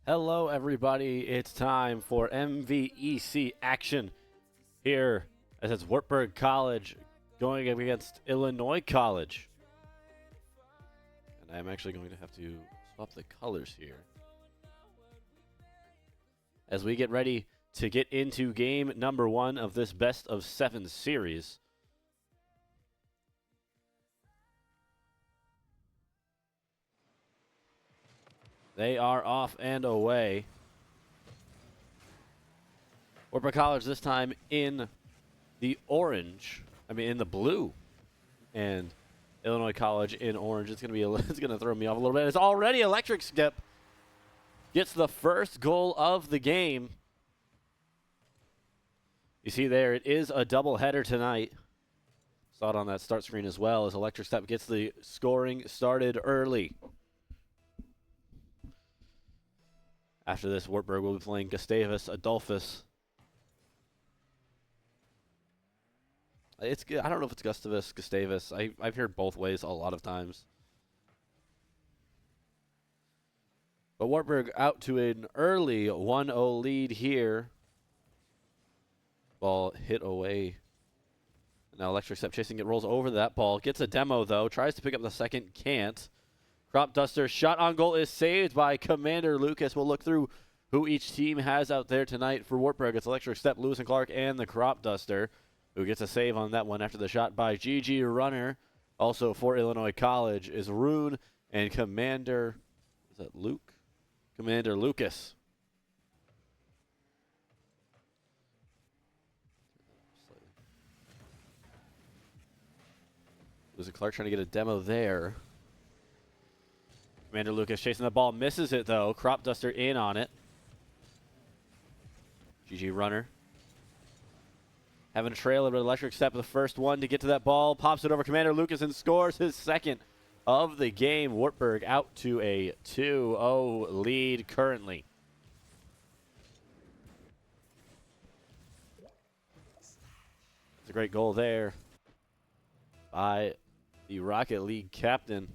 Hello everybody, it's time for MVEC action here as it's Wartburg College going up against Illinois College. And I'm actually going to have to swap the colors here as we get ready to get into game number 1 of this best of 7 series. They are off and away. Wartburg College this time in the orange. In the blue. And Illinois College in orange. It's gonna throw me off a little bit. It's already Electric Step gets the first goal of the game. You see there, it is a doubleheader tonight. Saw it on that start screen as well as Electric Step gets the scoring started early. After this, Wartburg will be playing Gustavus, Adolphus. I don't know if it's Gustavus. I've heard both ways a lot of times. But Wartburg out to an early 1-0 lead here. Ball hit away. Now Electric Step chasing it, rolls over that ball. Gets a demo though, tries to pick up the second, can't. Crop Duster shot on goal is saved by Commander Lucas. We'll look through who each team has out there tonight for Wartburg. It's Electric Step, Lewis and Clark, and the Crop Duster, who gets a save on that one after the shot by GG Runner. Also for Illinois College is Rune and Commander, is that Luke? Commander Lucas. Lewis and Clark trying to get a demo there. Commander Lucas chasing the ball, misses it though. Crop Duster in on it. GG Runner. Having a trail of Electric Step, the first one to get to that ball. Pops it over Commander Lucas and scores his second of the game. Wartburg out to a 2-0 lead currently. It's a great goal there by the Rocket League captain.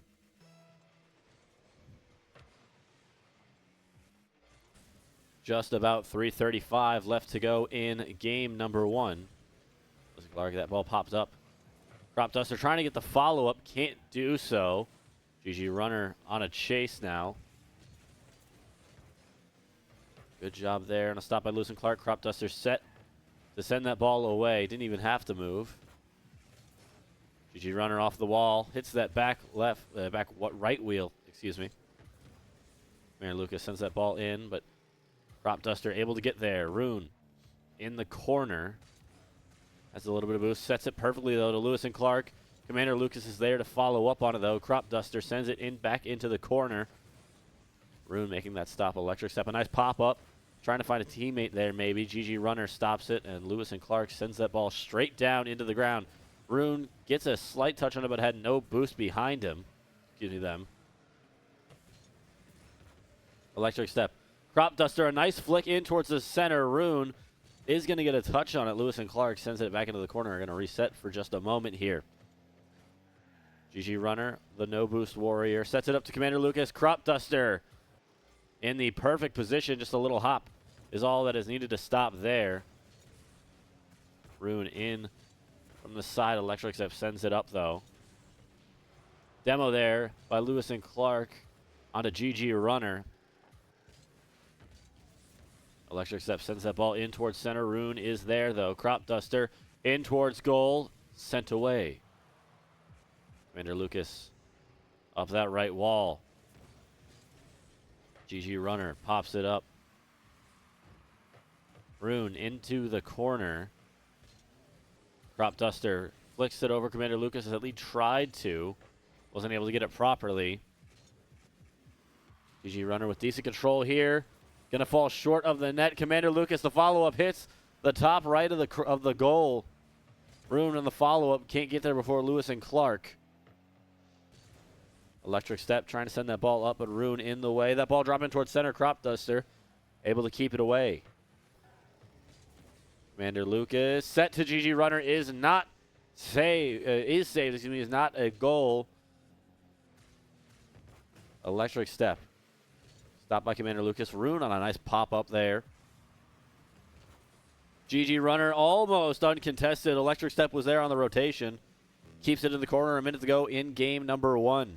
Just about 3:35 left to go in game number 1. Clark, that ball pops up. Crop Duster trying to get the follow-up, can't do so. GG Runner on a chase now. Good job there, and a stop by Lewis and Clark. Crop Duster set to send that ball away. Didn't even have to move. GG Runner off the wall, hits that right wheel, excuse me. Commander Lucas sends that ball in, but Crop Duster able to get there. Rune in the corner. Has a little bit of boost. Sets it perfectly, though, to Lewis and Clark. Commander Lucas is there to follow up on it, though. Crop Duster sends it back into the corner. Rune making that stop. Electric Step. A nice pop-up. Trying to find a teammate there, maybe. GG Runner stops it, and Lewis and Clark sends that ball straight down into the ground. Rune gets a slight touch on it, but had no boost behind him. Excuse me, them. Electric Step. Crop Duster, a nice flick in towards the center. Rune is going to get a touch on it. Lewis and Clark sends it back into the corner. Are going to reset for just a moment here. GG Runner, the no-boost warrior, sets it up to Commander Lucas. Crop Duster in the perfect position. Just a little hop is all that is needed to stop there. Rune in from the side. Electric Step sends it up, though. Demo there by Lewis and Clark onto GG Runner. Electric Step sends that ball in towards center. Rune is there, though. Crop Duster in towards goal. Sent away. Commander Lucas up that right wall. GG Runner pops it up. Rune into the corner. Crop Duster flicks it over Commander Lucas as at least tried to. Wasn't able to get it properly. GG Runner with decent control here. Gonna fall short of the net. Commander Lucas, the follow-up hits the top right of the goal. Rune on the follow-up can't get there before Lewis and Clark. Electric Step trying to send that ball up, but Rune in the way. That ball dropping towards center. Crop Duster able to keep it away. Commander Lucas set to GG Runner is saved. Is not a goal. Electric Step Stopped by Commander Lucas. Rune on a nice pop up there. GG Runner almost uncontested. Electric Step was there on the rotation. Keeps it in the corner. A minute to go in game number 1.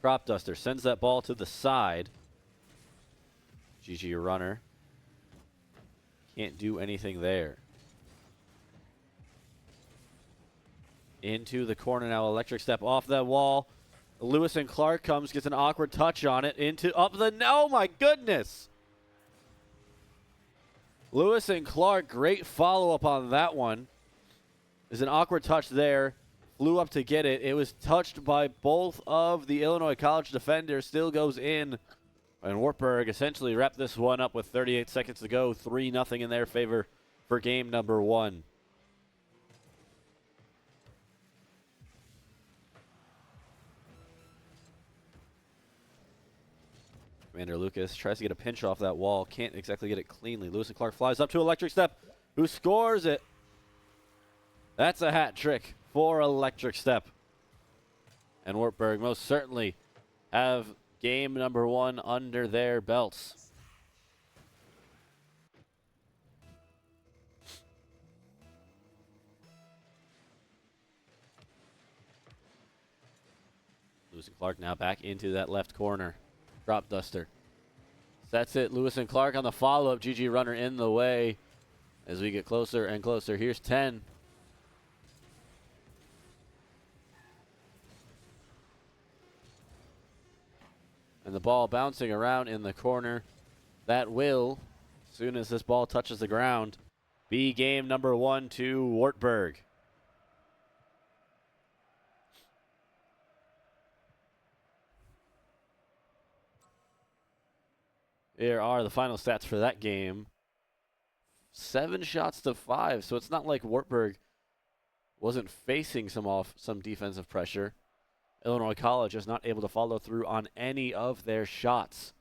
Crop Duster sends that ball to the side. GG Runner can't do anything there. Into the corner now. Electric Step off that wall. Lewis and Clark comes, gets an awkward touch on it. Into up the. Oh my goodness! Lewis and Clark, great follow up on that one. There's an awkward touch there. Flew up to get it. It was touched by both of the Illinois College defenders. Still goes in. And Wartburg essentially wrapped this one up with 38 seconds to go. 3-0 in their favor for game number 1. Commander Lucas tries to get a pinch off that wall. Can't exactly get it cleanly. Lewis and Clark flies up to Electric Step, who scores it. That's a hat trick for Electric Step. And Wartburg most certainly have game number 1 under their belts. Lewis and Clark now back into that left corner. Crop Duster sets it. Lewis and Clark on the follow-up. GG Runner in the way as we get closer and closer. Here's 10. And the ball bouncing around in the corner. That will, as soon as this ball touches the ground, be game number 1 to Wartburg. Here are the final stats for that game. 7 shots to 5, so it's not like Wartburg wasn't facing some defensive pressure. Illinois College is not able to follow through on any of their shots.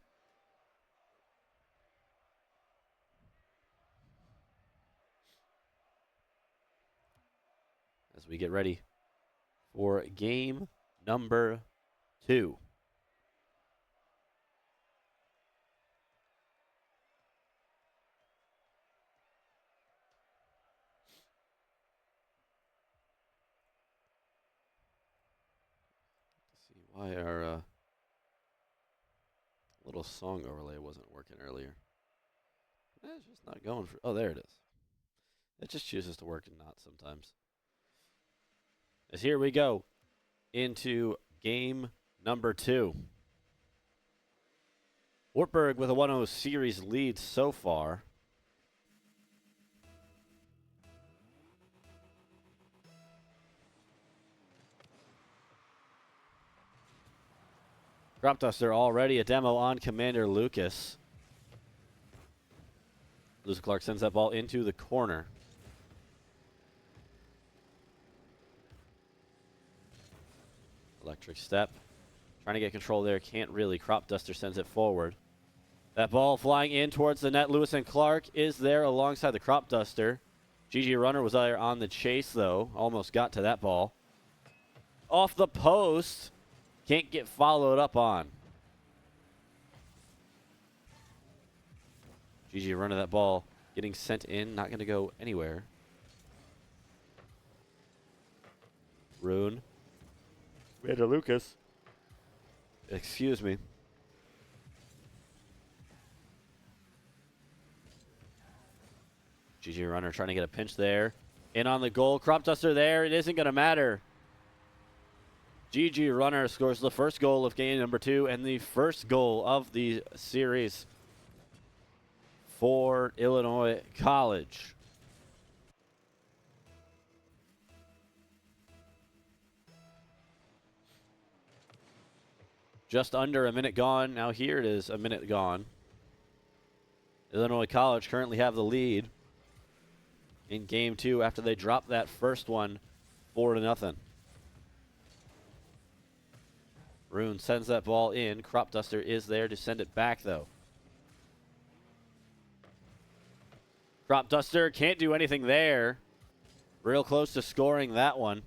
As we get ready for game number 2. Why our little song overlay wasn't working earlier. It's just not going for. Oh, there it is. It just chooses to work and not sometimes. As here we go into game number 2. Wartburg with a 1-0 series lead so far. Crop Duster already a demo on Commander Lucas. Lewis Clark sends that ball into the corner. Electric Step. Trying to get control there. Can't really. Crop Duster sends it forward. That ball flying in towards the net. Lewis and Clark is there alongside the Crop Duster. GG Runner was there on the chase, though. Almost got to that ball. Off the post. Can't get followed up on. GG Runner, that ball getting sent in. Not going to go anywhere. Rune. Commander Lucas. Excuse me. GG Runner trying to get a pinch there. In on the goal. Crop Duster there. It isn't going to matter. GG Runner scores the first goal of game number 2 and the first goal of the series for Illinois College. Just under a minute gone. Now here it is, a minute gone. Illinois College currently have the lead in game 2 after they dropped that first one 4-0. Rune sends that ball in. Crop Duster is there to send it back, though. Crop Duster can't do anything there. Real close to scoring that one.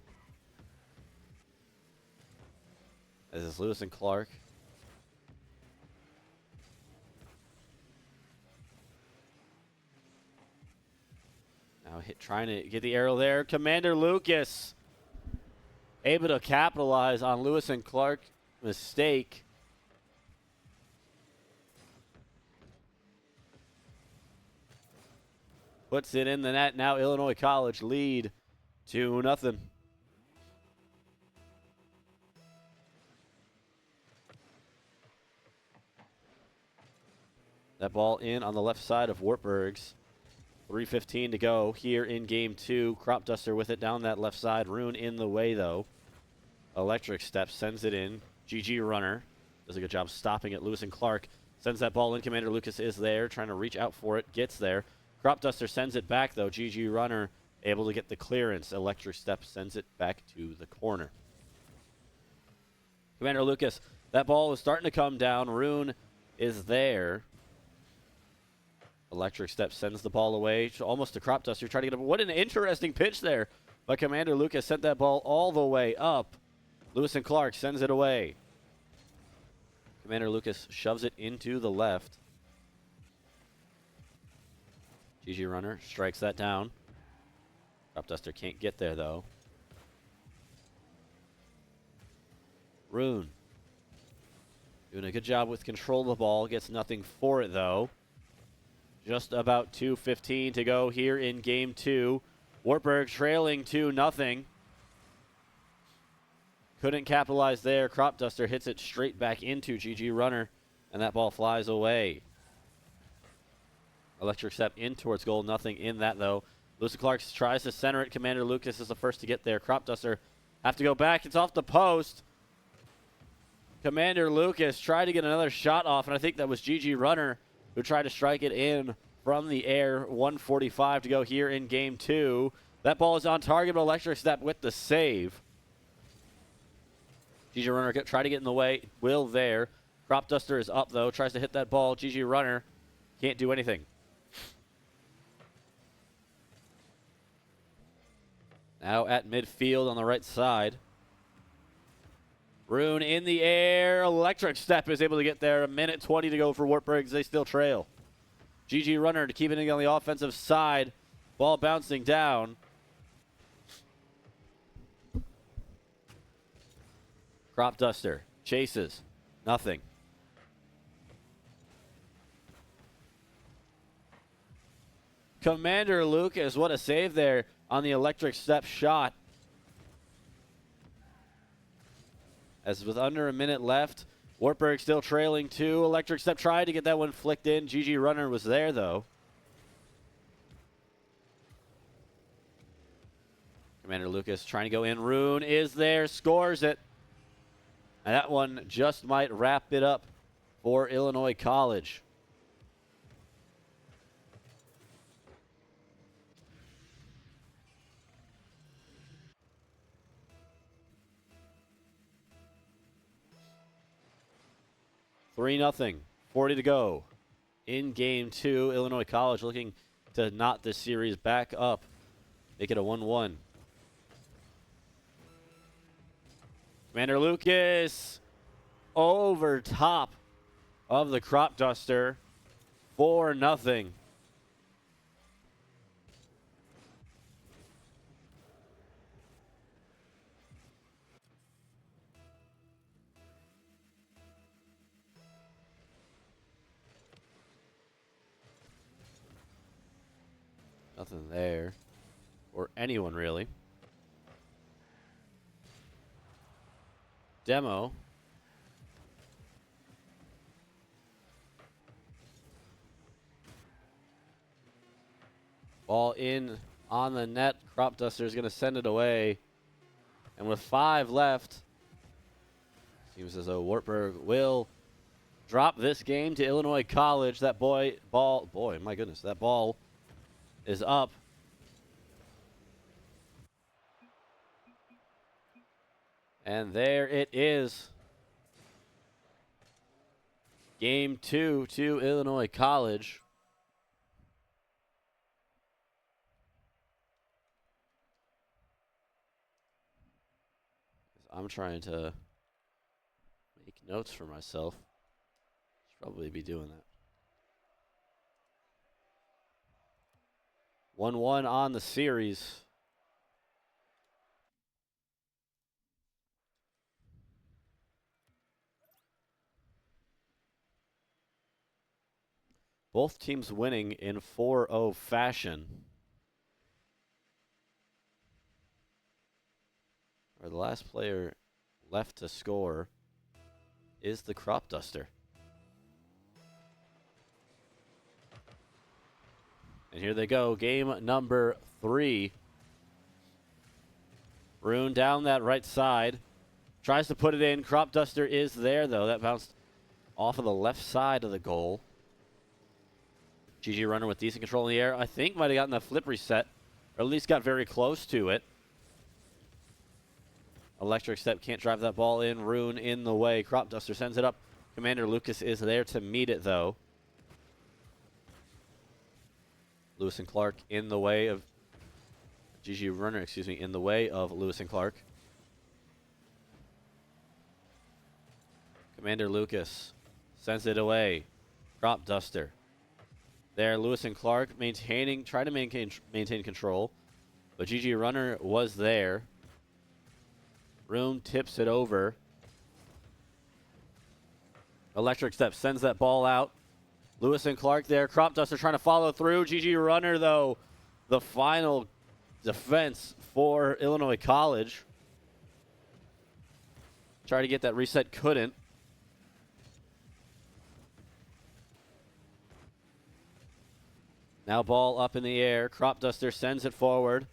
As is Lewis and Clark Now trying to get the arrow there. Commander Lucas able to capitalize on Lewis and Clark's mistake. Puts it in the net. Now Illinois College lead 2-0. That ball in on the left side of Wartburg's. 3:15 to go here in game 2. Crop Duster with it down that left side. Rune in the way, though. Electric Step sends it in. GG Runner does a good job stopping it. Lewis and Clark sends that ball in. Commander Lucas is there, trying to reach out for it. Gets there. Crop Duster sends it back, though. GG Runner able to get the clearance. Electric Step sends it back to the corner. Commander Lucas, that ball is starting to come down. Rune is there. Electric Step sends the ball away, almost to Crop Duster. Trying to get up. What an interesting pitch there. But Commander Lucas sent that ball all the way up. Lewis and Clark sends it away. Commander Lucas shoves it into the left. GG Runner strikes that down. Crop Duster can't get there, though. Rune doing a good job with control of the ball. Gets nothing for it, though. Just about 2:15 to go here in game 2. Wartburg trailing 2-0. Couldn't capitalize there. Crop Duster hits it straight back into GG Runner, and that ball flies away. Electric Step in towards goal. Nothing in that, though. Lewis Clark tries to center it. Commander Lucas is the first to get there. Crop Duster have to go back. It's off the post. Commander Lucas tried to get another shot off, and I think that was GG Runner who tried to strike it in from the air. 1:45 to go here in game 2. That ball is on target, but Electric Step with the save. GG Runner tried to get in the way. Will there. Crop Duster is up, though. Tries to hit that ball. GG Runner can't do anything. Now at midfield on the right side. Rune in the air. Electric Step is able to get there. 1:20 to go for Wartburg. They still trail. GG Runner to keep it on the offensive side. Ball bouncing down. Crop Duster chases. Nothing. Commander Lucas, what a save there on the Electric Step shot. As with under a minute left, Wartburg still trailing 2. Electric Step tried to get that one flicked in. GG Runner was there, though. Commander Lucas trying to go in. Rune is there, scores it. And that one just might wrap it up for Illinois College. Three 0 40 to go in game 2. Illinois College looking to knot this series back up. Make it a 1-1. Commander Lucas over top of the Crop Duster. 4-0. Nothing there. Or anyone, really. Demo. Ball in on the net. Crop Duster is going to send it away. And with 5 left, seems as though Wartburg will drop this game to Illinois College. That boy, my goodness, that ball is up. And there it is. Game 2 to Illinois College. I'm trying to make notes for myself. Should probably be doing that. 1-1 on the series. Both teams winning in 4-0 fashion. Or the last player left to score is the Crop Duster. And here they go, game number 3. Rune down that right side. Tries to put it in. Crop Duster is there, though. That bounced off of the left side of the goal. GG Runner with decent control in the air. I think might have gotten the flip reset, or at least got very close to it. Electric Step can't drive that ball in. Rune in the way. Crop Duster sends it up. Commander Lucas is there to meet it, though. Lewis and Clark in the way of GG Runner, in the way of Lewis and Clark. Commander Lucas sends it away. Crop Duster. There, Lewis and Clark trying to maintain control, but GG Runner was there. Rune tips it over. Electric Step sends that ball out. Lewis and Clark there. Crop Duster trying to follow through. GG Runner, though, the final defense for Illinois College. Tried to get that reset, couldn't. Now ball up in the air. Crop Duster sends it forward.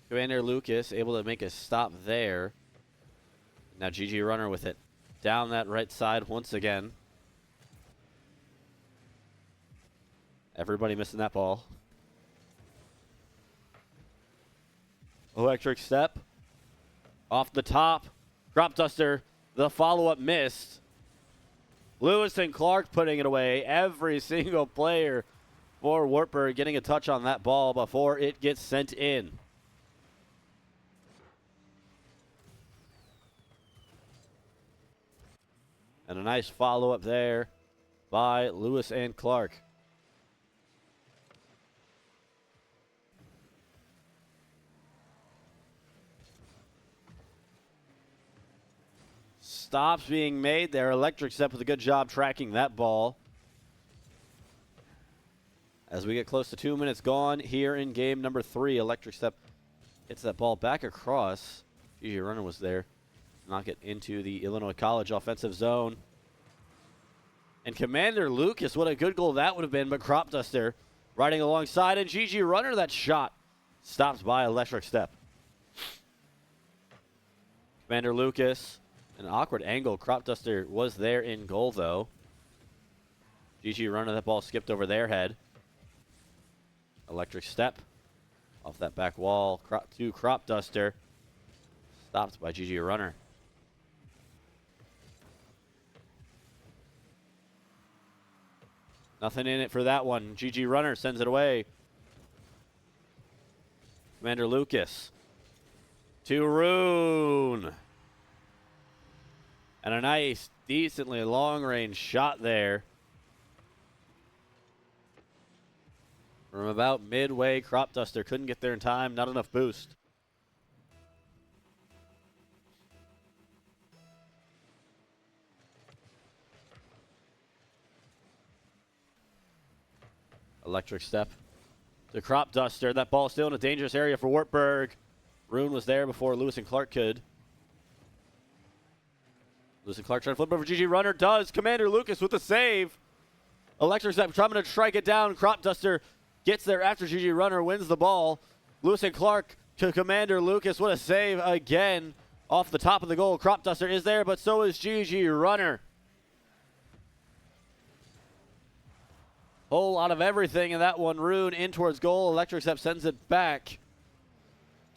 Commander Lucas able to make a stop there. Now GG Runner with it. Down that right side once again. Everybody missing that ball. Electric Step. Off the top. Crop Duster. The follow-up missed. Lewis and Clark putting it away. Every single player for Wartburg getting a touch on that ball before it gets sent in. And a nice follow-up there by Lewis and Clark. Stops being made there. Electric Step with a good job tracking that ball. As we get close to 2 minutes gone here in game number 3, Electric Step hits that ball back across. GG Runner was there. Knock it into the Illinois College offensive zone. And Commander Lucas, what a good goal that would have been, but Crop Duster riding alongside, and GG Runner, that shot stopped by Electric Step. Commander Lucas, an awkward angle. Crop Duster was there in goal, though. GG Runner, that ball skipped over their head. Electric Step off that back wall to Crop Duster. Stopped by GG Runner. Nothing in it for that one. GG Runner sends it away. Commander Lucas to Rune. And a nice, decently long-range shot there. From about midway, Crop Duster couldn't get there in time. Not enough boost. Electric Step to Crop Duster. That ball still in a dangerous area for Wartburg. Rune was there before Lewis and Clark could. Lewis and Clark trying to flip over. GG Runner does. Commander Lucas with the save. Electric Step trying to strike it down. Crop Duster gets there after GG Runner wins the ball. Lewis and Clark to Commander Lucas. What a save again off the top of the goal. Crop Duster is there, but so is GG Runner. Whole lot of everything in that one. Rune in towards goal. Electric Step sends it back.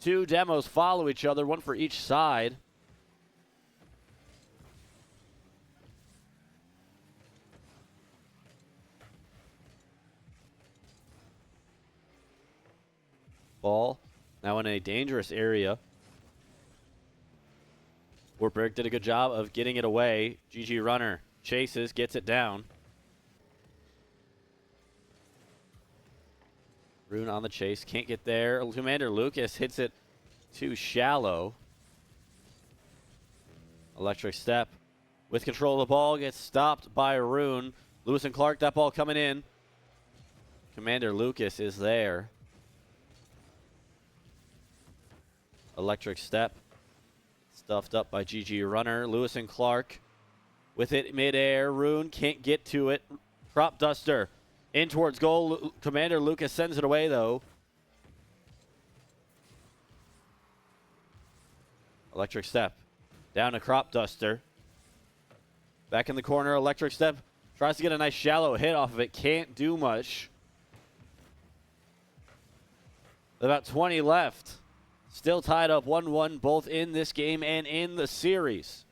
Two demos follow each other, one for each side. Ball now in a dangerous area. Wartburg did a good job of getting it away. GG Runner chases, gets it down. Rune on the chase. Can't get there. Commander Lucas hits it too shallow. Electric Step with control of the ball. Gets stopped by Rune. Lewis and Clark, that ball coming in. Commander Lucas is there. Electric Step. Stuffed up by GG Runner. Lewis and Clark with it midair. Rune can't get to it. Crop Duster in towards goal. Commander Lucas sends it away, though. Electric Step down to Crop Duster. Back in the corner. Electric Step tries to get a nice shallow hit off of it. Can't do much. About 20 left. Still tied up 1-1 both in this game and in the series.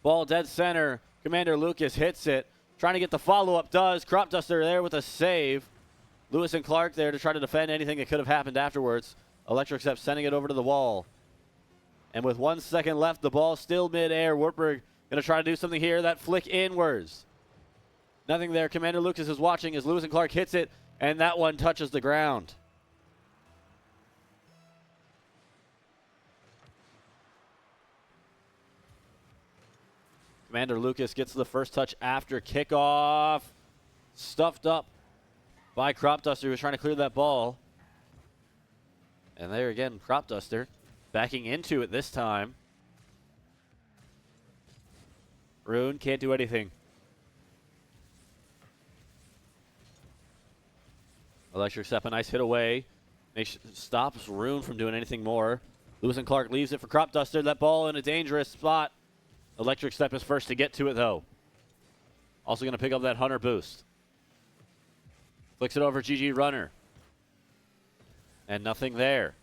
Ball dead center. Commander Lucas hits it. Trying to get the follow-up. Does. Crop Duster there with a save. Lewis and Clark there to try to defend anything that could have happened afterwards. Electric Step sending it over to the wall. And with 1 second left, the ball still mid-air. Wartburg going to try to do something here. That flick inwards. Nothing there. Commander Lucas is watching as Lewis and Clark hits it. And that one touches the ground. Commander Lucas gets the first touch after kickoff. Stuffed up by Crop Duster, who was trying to clear that ball. And there again, Crop Duster backing into it this time. Rune can't do anything. Electric Step, a nice hit away. Stops Rune from doing anything more. Lewis and Clark leaves it for Crop Duster. That ball in a dangerous spot. Electric Step is first to get to it, though. Also going to pick up that Hunter boost. Flicks it over GG Runner. And nothing there.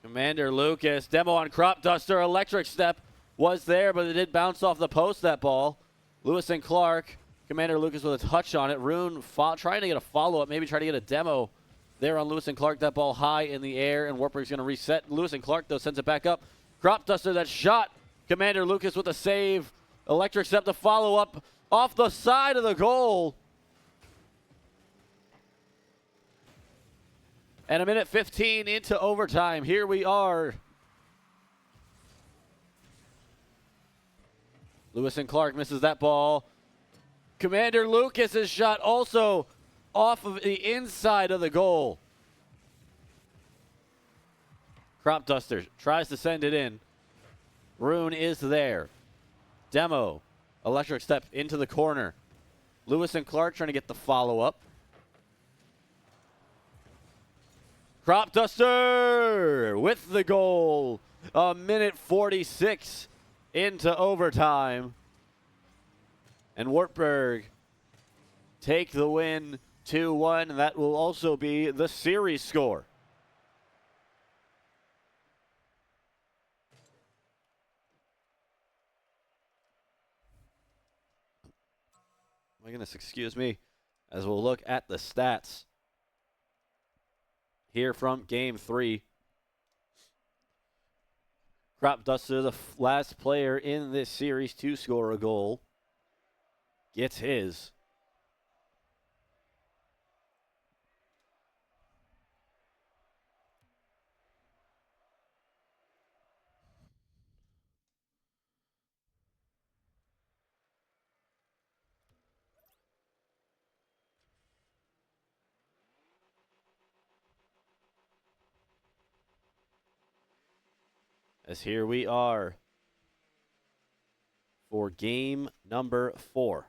Commander Lucas, demo on Crop Duster. Electric Step was there, but it did bounce off the post, that ball. Lewis and Clark. Commander Lucas with a touch on it. Rune trying to get a follow-up, maybe try to get a demo there on Lewis and Clark. That ball high in the air, and Wartburg's going to reset. Lewis and Clark, though, sends it back up. Crop Duster, that shot. Commander Lucas with a save. Electric Step to follow up off the side of the goal. And a minute 15 into overtime. Here we are. Lewis and Clark misses that ball. Commander Lucas's shot also off of the inside of the goal. Crop Duster tries to send it in. Rune is there. Demo. Electric Step into the corner. Lewis and Clark trying to get the follow-up. Crop Duster with the goal. A minute 46 into overtime. And Wartburg take the win 2-1. That will also be the series score. My goodness, excuse me, as we'll look at the stats here from Game 3. Crop Duster, the last player in this series to score a goal, gets his. As here we are for game number 4.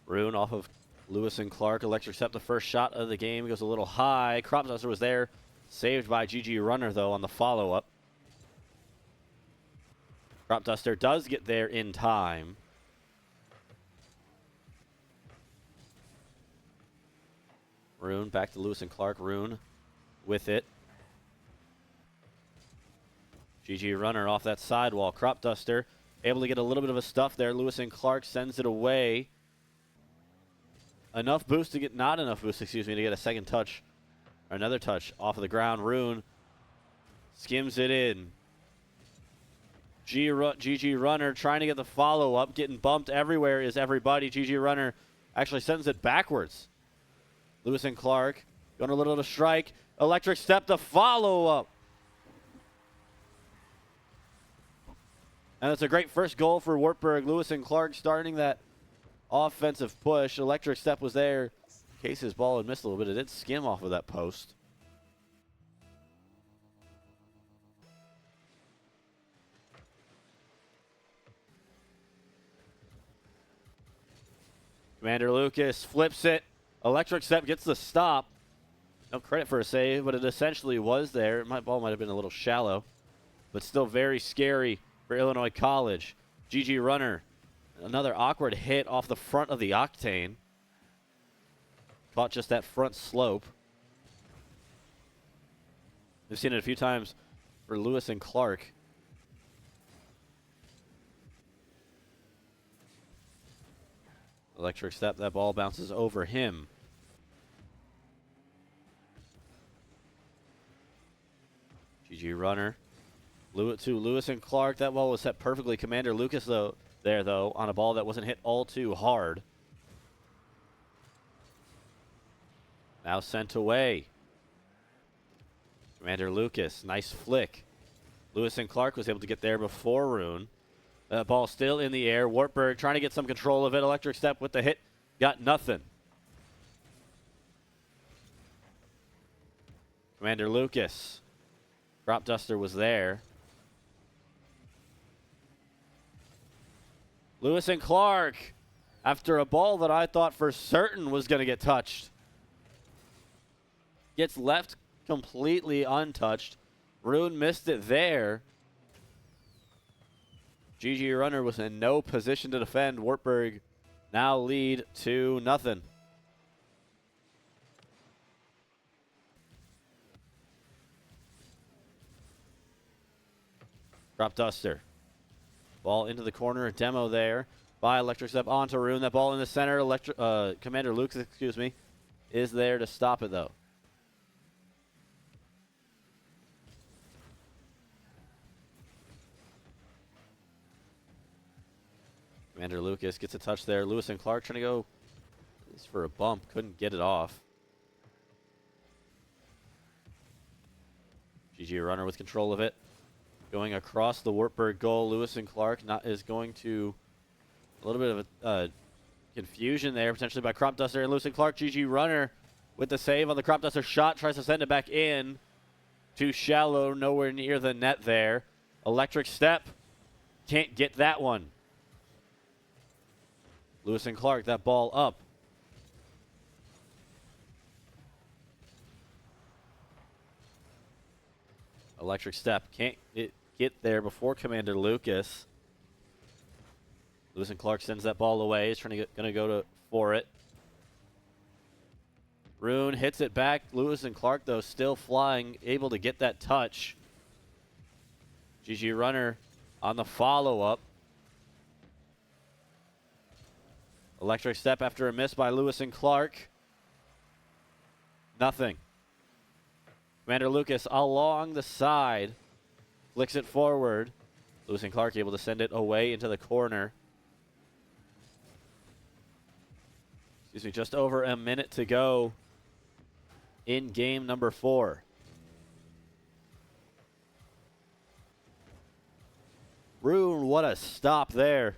Rune off of Lewis and Clark. Electric Step, the first shot of the game, goes a little high. Crop Duster was there. Saved by GG Runner, though, on the follow-up. Crop Duster does get there in time. Rune back to Lewis and Clark. Rune with it. GG Runner off that sidewall. Crop Duster able to get a little bit of a stuff there. Lewis and Clark sends it away. Enough boost to get, not enough boost, excuse me, to get a second touch Another touch off of the ground. Rune skims it in. GG Runner trying to get the follow-up. Getting bumped everywhere is everybody. GG Runner actually sends it backwards. Lewis and Clark going a little to strike. Electric Step the follow-up. And it's a great first goal for Wartburg. Lewis and Clark starting that offensive push. Electric Step was there. Case's ball had missed a little bit. It did skim off of that post. Commander Lucas flips it. Electric Step gets the stop. No credit for a save, but it essentially was there. My ball might have been a little shallow, but still very scary for Illinois College. GG Runner, another awkward hit off the front of the Octane. Caught just that front slope. We've seen it a few times for Lewis and Clark. Electric Step, that ball bounces over him. GG Runner. Lewis and Clark. That ball was set perfectly. Commander Lucas, though, on a ball that wasn't hit all too hard. Now sent away. Commander Lucas, nice flick. Lewis and Clark was able to get there before Rune. That ball still in the air. Wartburg trying to get some control of it. Electric Step with the hit. Got nothing. Commander Lucas. Crop Duster was there. Lewis and Clark, after a ball that I thought for certain was going to get touched, gets left completely untouched. Rune missed it there. GG Runner was in no position to defend. Wartburg now lead 2-0. Crop Duster. Ball into the corner. A demo there by Electric Step onto Rune. That ball in the center. Commander Lucas, is there to stop it, though. Commander Lucas gets a touch there. Lewis and Clark trying to go at least for a bump. Couldn't get it off. GG Runner with control of it. Going across the Wartburg goal. Lewis and Clark is going to a little bit of a confusion there, potentially by Crop Duster and Lewis and Clark. GG Runner with the save on the Crop Duster shot. Tries to send it back in. Too shallow. Nowhere near the net there. Electric Step. Can't get that one. Lewis and Clark, that ball up. Electric Step can't get there before Commander Lucas. Lewis and Clark sends that ball away. He's going to go for it. Rune hits it back. Lewis and Clark, though, still flying, able to get that touch. GG Runner on the follow-up. Electric Step after a miss by Lewis and Clark. Nothing. Commander Lucas along the side. Flicks it forward. Lewis and Clark able to send it away into the corner. Just over a minute to go in game number 4. Rune, what a stop there.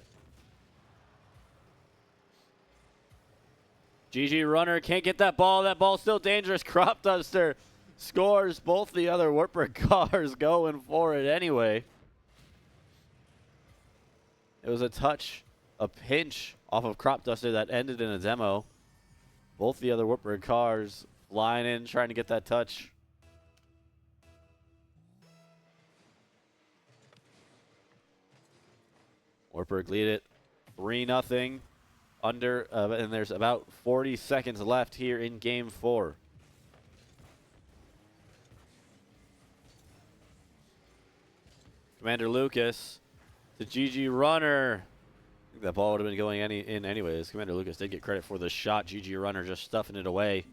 GG Runner can't get that ball. That ball's still dangerous. Crop Duster scores. Both the other Wartburg cars going for it anyway. It was a touch, a pinch off of Crop Duster that ended in a demo. Both the other Wartburg cars flying in, trying to get that touch. Wartburg lead it 3-0. And there's about 40 seconds left here in game 4. Commander Lucas to GG Runner. I think that ball would have been going in anyways. Commander Lucas did get credit for the shot. GG Runner just stuffing it away.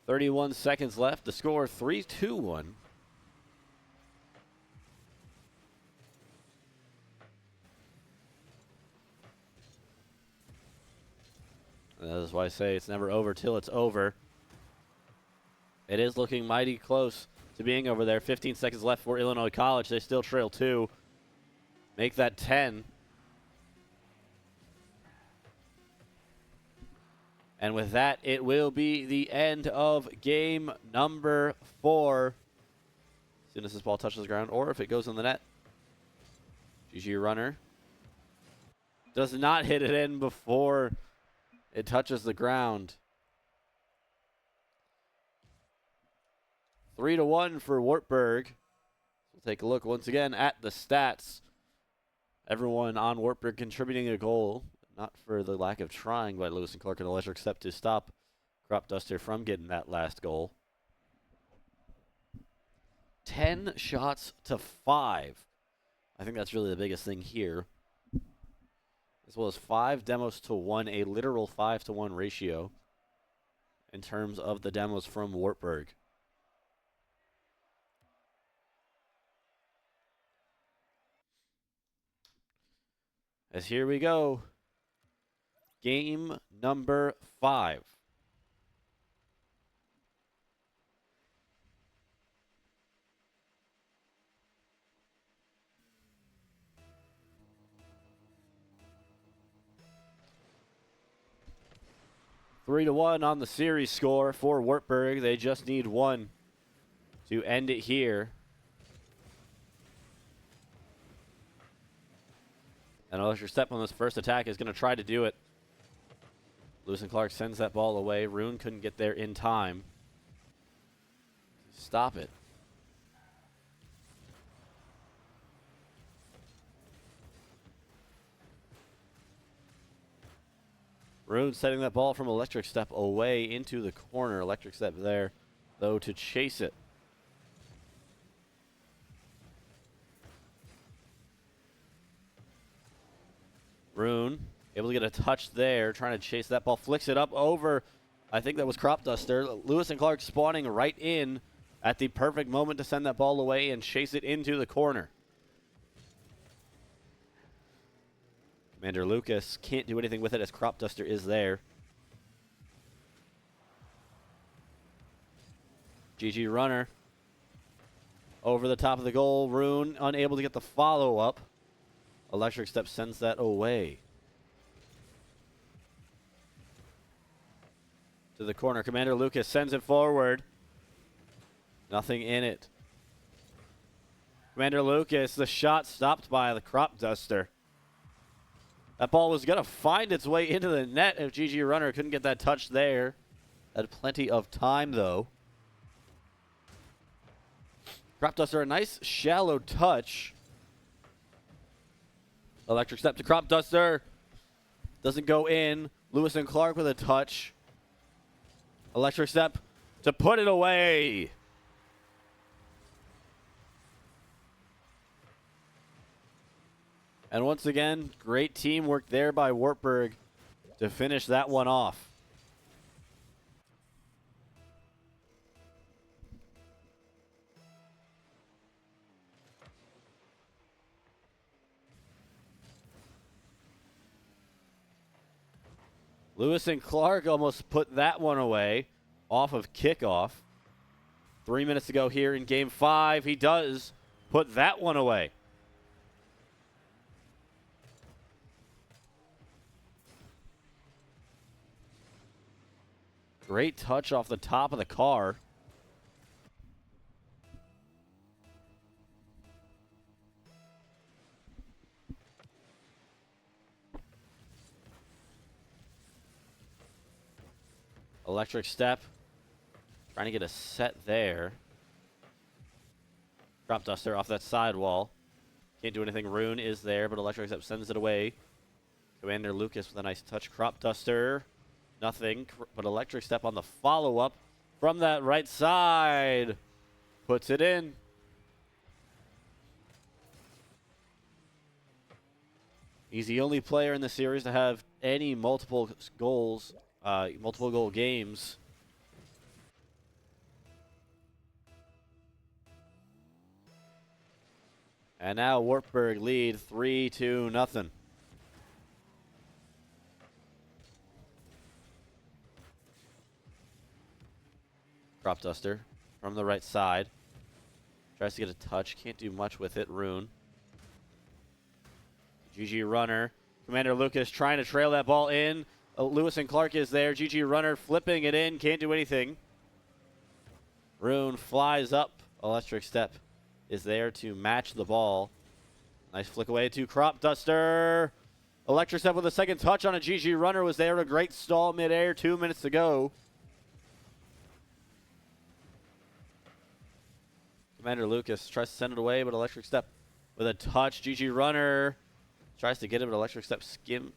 31 seconds left. The score 3-2-1. That's why I say it's never over till it's over. It is looking mighty close to being over there. 15 seconds left for Illinois College. They still trail 2. Make that 10. And with that, it will be the end of game number 4. As soon as this ball touches the ground, or if it goes in the net. GG runner does not hit it in before it touches the ground. 3-1 for Wartburg. We'll take a look once again at the stats. Everyone on Wartburg contributing a goal. Not for the lack of trying by Lewis and Clark and Electric Step to stop Crop Duster from getting that last goal. 10 shots to 5. I think that's really the biggest thing here. As well as 5 demos to 1, a literal 5-to-1 ratio in terms of the demos from Wartburg. As here we go. Game number 5. Three to 1 on the series score for Wartburg. They just need 1 to end it here. And Electric Step on this first attack is going to try to do it. Lewis and Clark sends that ball away. Rune couldn't get there in time. Stop it. Rune setting that ball from Electric Step away into the corner. Electric Step there, though, to chase it. Rune able to get a touch there, trying to chase that ball. Flicks it up over, I think that was Crop Duster. Lewis and Clark spawning right in at the perfect moment to send that ball away and chase it into the corner. Commander Lucas can't do anything with it as Crop Duster is there. GG runner. Over the top of the goal. Rune unable to get the follow-up. Electric Step sends that away. To the corner. Commander Lucas sends it forward. Nothing in it. Commander Lucas, the shot stopped by the Crop Duster. That ball was going to find its way into the net if GG Runner couldn't get that touch there. Had plenty of time, though. Crop Duster, a nice shallow touch. Electric Step to Crop Duster. Doesn't go in. Lewis and Clark with a touch. Electric Step to put it away. And once again, great teamwork there by Wartburg to finish that one off. Lewis and Clark almost put that one away off of kickoff. 3 minutes to go here in Game 5. He does put that one away. Great touch off the top of the car. Electric Step. Trying to get a set there. Crop Duster off that sidewall. Can't do anything. Rune is there, but Electric Step sends it away. Commander Lucas with a nice touch. Crop Duster. Nothing, but Electric Step on the follow-up from that right side. Puts it in. He's the only player in the series to have any multiple goals, multiple goal games. And now Wartburg lead 3-0. Crop Duster from the right side. Tries to get a touch. Can't do much with it. Rune. GG Runner. Commander Lucas trying to trail that ball in. Lewis and Clark is there. GG Runner flipping it in. Can't do anything. Rune flies up. Electric Step is there to match the ball. Nice flick away to Crop Duster. Electric Step with a second touch on a GG Runner was there. A great stall midair. 2 minutes to go. Commander Lucas tries to send it away, but Electric Step with a touch. GG Runner tries to get it, but Electric Step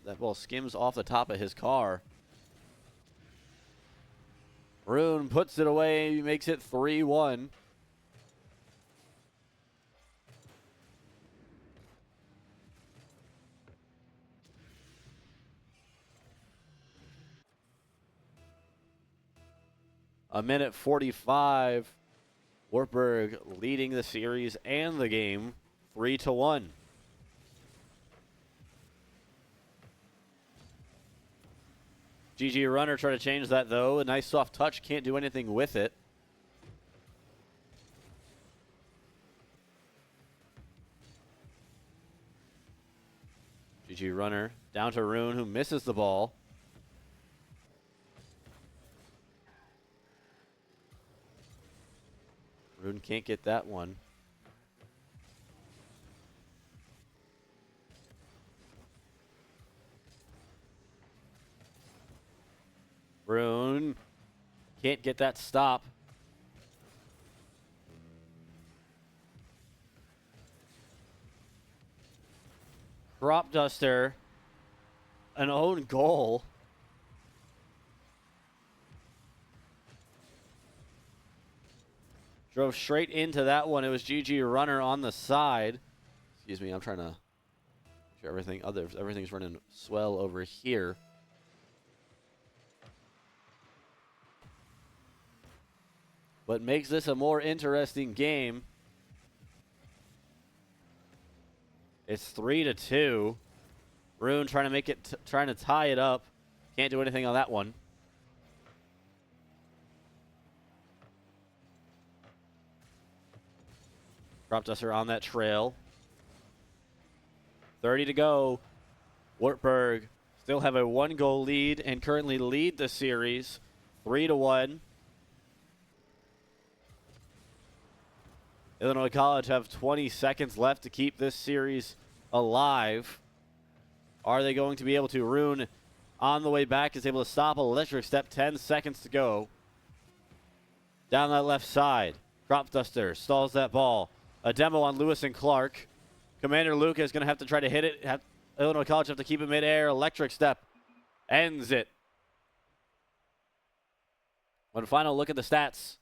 that ball skims off the top of his car. Rune puts it away, makes it 3-1. A minute 45. Wartburg leading the series and the game 3-1. GG Runner trying to change that though. A nice soft touch, can't do anything with it. GG Runner down to Rune, who misses the ball. Rune can't get that one. Rune can't get that stop. Crop Duster, an own goal. Drove straight into that one. It was GG Runner on the side. Excuse me, I'm trying to make sure everything's running swell over here. But makes this a more interesting game. It's 3-2. Rune trying to tie it up. Can't do anything on that one. Crop Duster on that trail. 30 to go. Wartburg still have a 1-goal lead and currently lead the series 3-1. Illinois College have 20 seconds left to keep this series alive. Are they going to be able to? Rune on the way back is able to stop Electric Step. 10 seconds to go. Down that left side. Crop Duster stalls that ball. A demo on Lewis and Clark. Commander Lucas is going to have to try to hit it. Illinois College have to keep it midair. Electric Step ends it. One final look at the stats.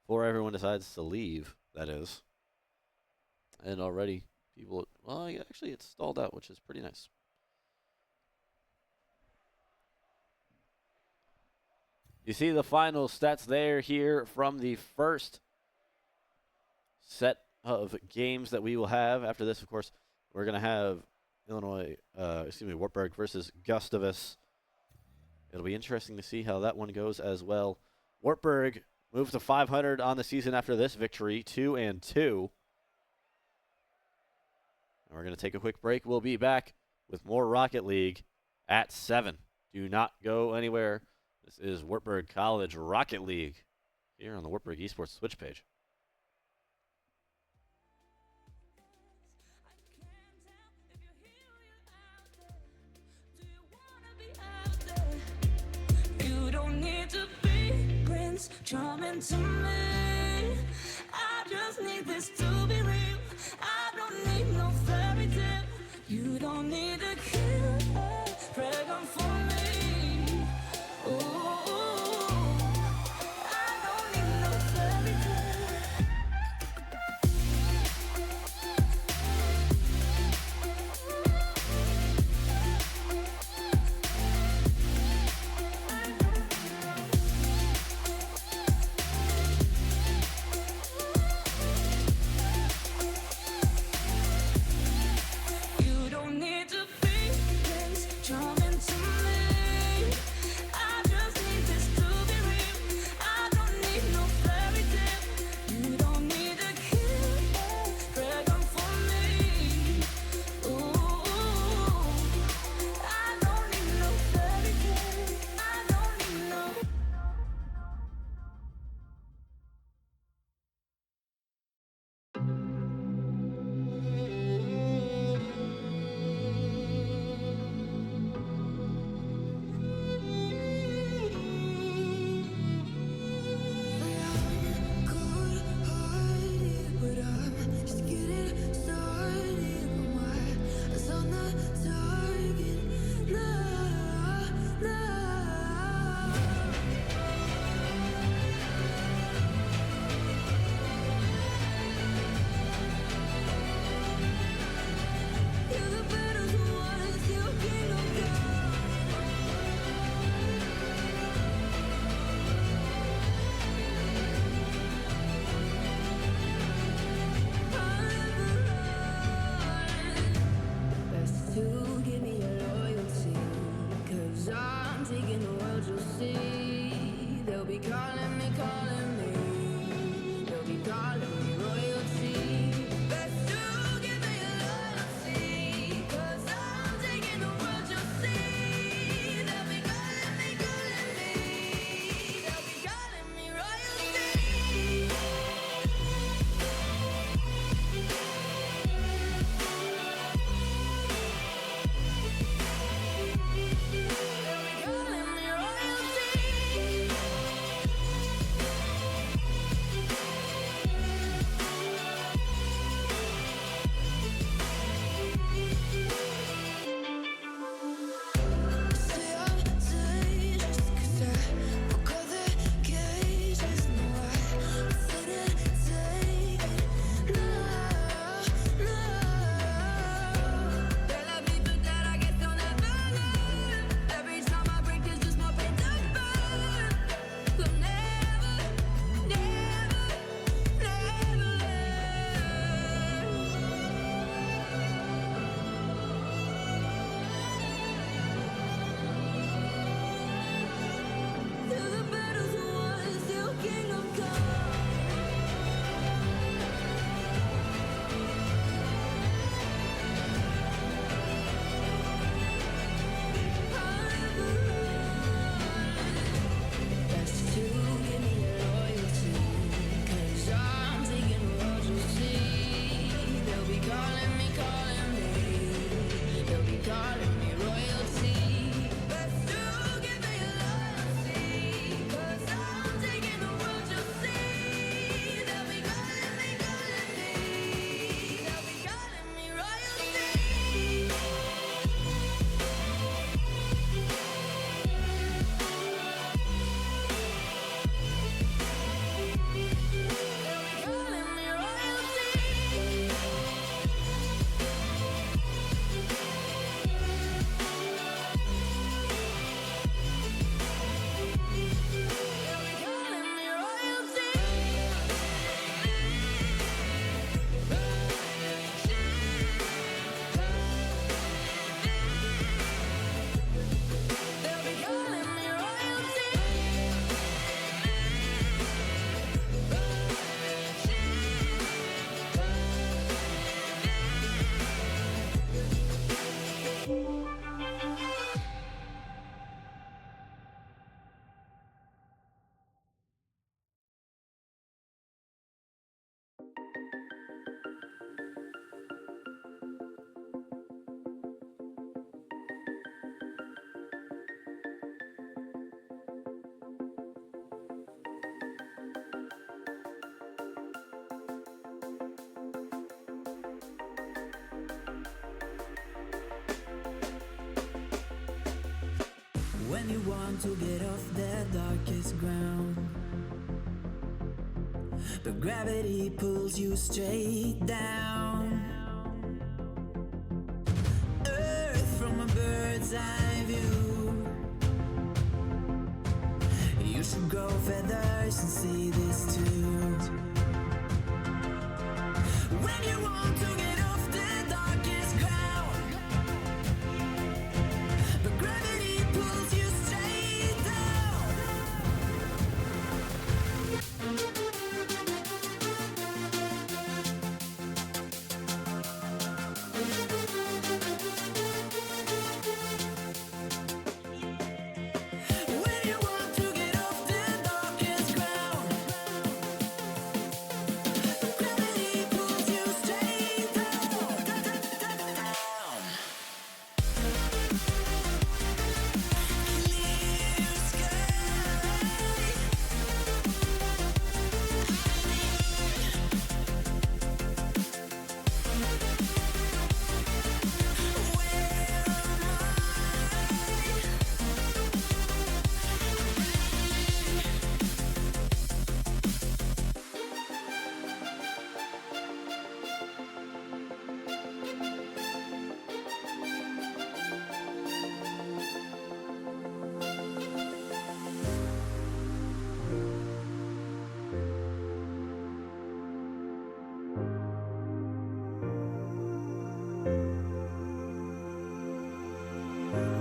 Before everyone decides to leave, that is. And already people, well, yeah, actually it's stalled out, which is pretty nice. You see the final stats there here from the first set of games that we will have. After this, of course, we're going to have Wartburg versus Gustavus. It'll be interesting to see how that one goes as well. Wartburg moves to 500 on the season after this victory, 2-2. And we're going to take a quick break. We'll be back with more Rocket League at 7. Do not go anywhere. This is Wartburg College Rocket League here on the Wartburg Esports Twitch page. You don't need to be Prince Charming to me. I just need this to be real. I don't need no fairy tale. You don't need a killer dragon for me. Ooh. When you want to get off the darkest ground, but gravity pulls you straight down. Earth from a bird's eye view. You should grow feathers and see this too. When you want to get off the darkest ground, but gravity pulls you straight down. When you want to get off the darkest ground, but gravity pulls you straight down. Clear sky.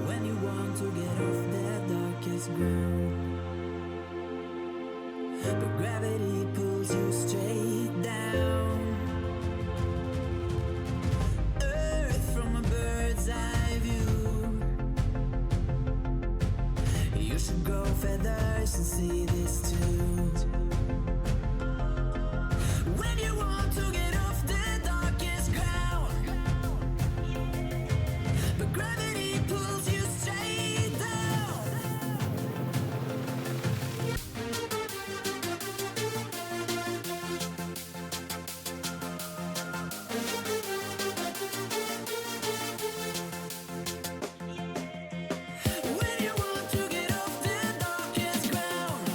When you want to get off the darkest ground, but gravity pulls you straight down. Earth from a bird's eye view. You should grow feathers and see this too. When you want to get off the darkest ground, but gravity pulls you straight down. When you want to get off the darkest ground,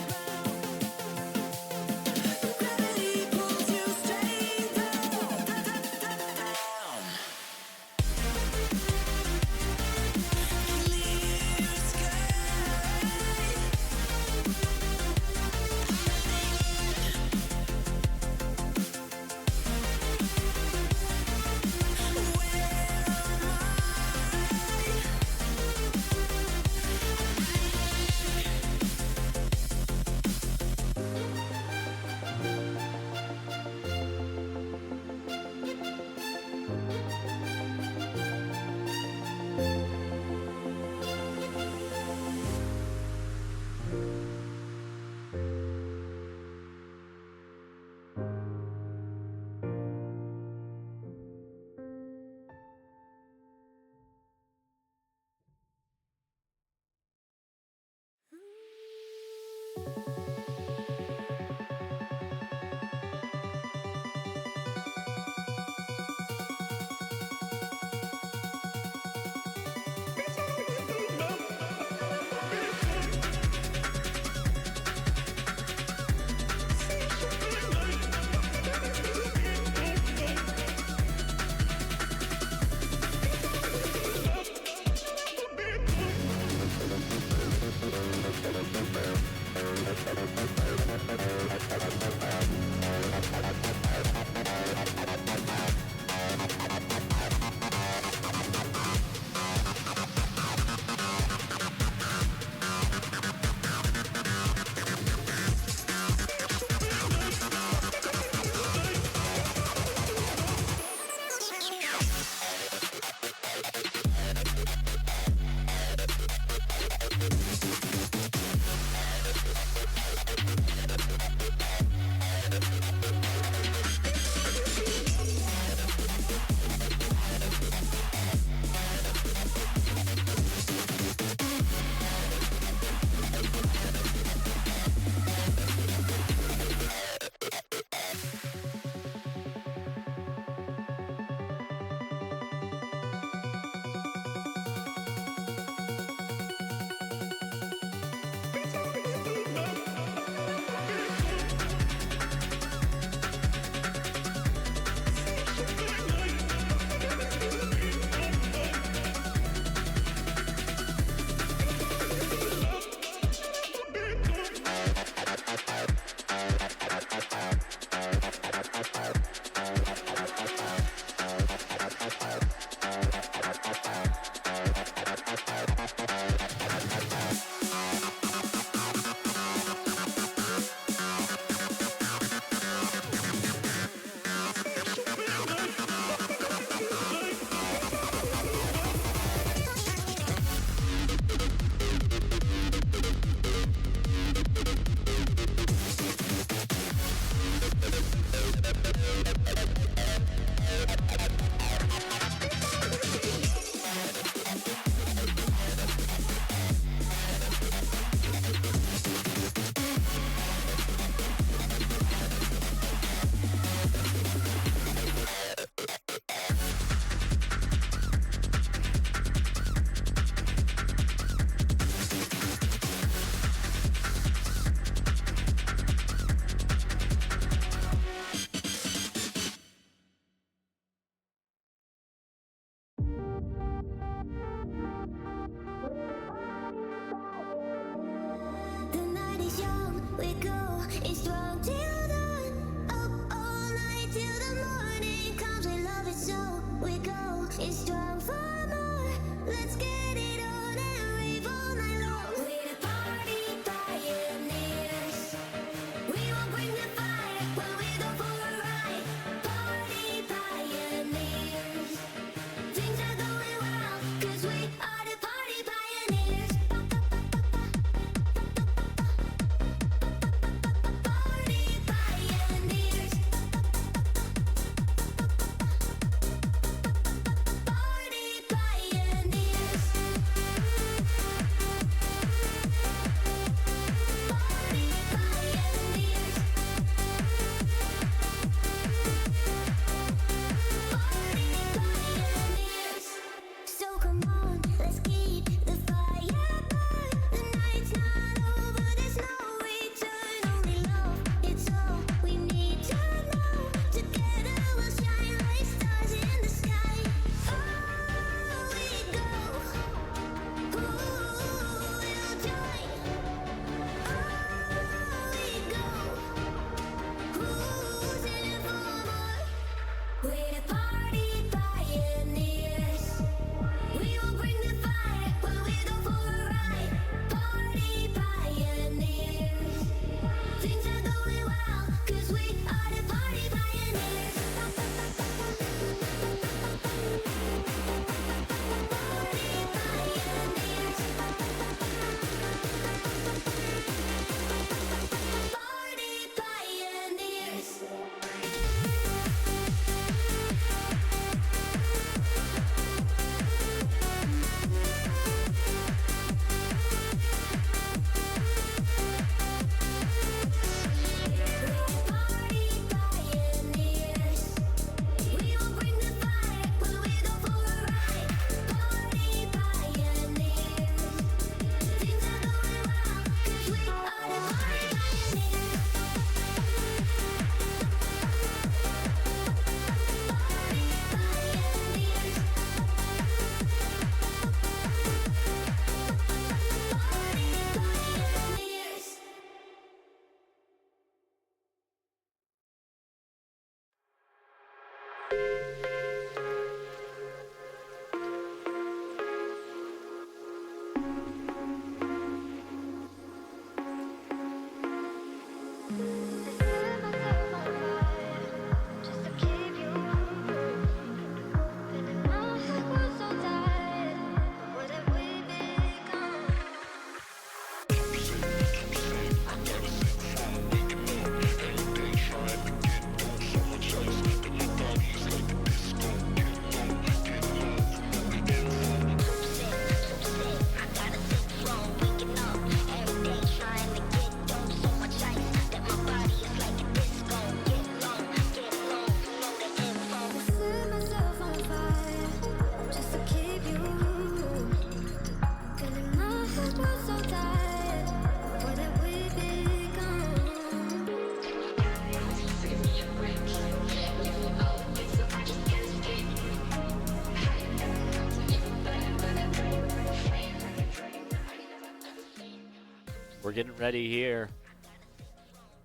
till dawn, up all night till the morning comes. We love it so we go. It's strong for more. Let's get it on and rave all night long. We're the party pioneers. We won't bring the fire when we go for a ride. Party pioneers. Things are going well, 'cause we are the party pioneers. Party pioneers. Party pioneers. Party pioneers. Party pioneers. So come on, let's keep the fire burn. The night's not over, there's no return. Only love, it's all we need to know. Together we'll shine like stars in the sky. Oh, we go. Ooh, we'll join. Oh, we go. Who's in it for more? We're the party pioneers. We will bring the fire when we go for a ride. Party pioneers. Things are going well, 'cause we are the party pioneers. Party pioneers. Party pioneers. We will bring the fire when we go for a ride. Party pioneers. Things are going well, 'cause we are the party pioneers. Party pioneers. Party pioneers. Just to keep you feeling my heart was so tight. What have we become? Set myself on fire just to keep you. Feeling my heart was so tight. What have we become? We're getting ready here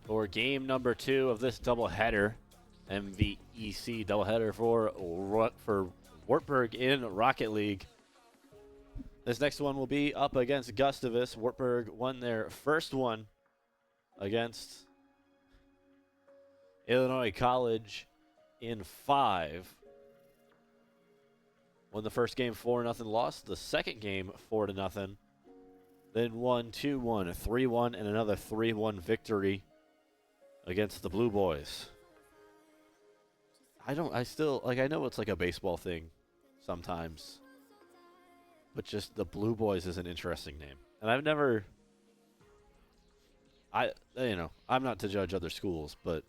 for game number 2 of this doubleheader. MVEC doubleheader for Wartburg in Rocket League. This next one will be up against Gustavus. Wartburg won their first one against Illinois College in 5. Won the first game 4-0, lost the second game 4-0. Then won 2-1, 3-1, and another 3-1 victory against the Blue Boys. I know it's like a baseball thing sometimes, but just the Blue Boys is an interesting name. And I'm not to judge other schools, but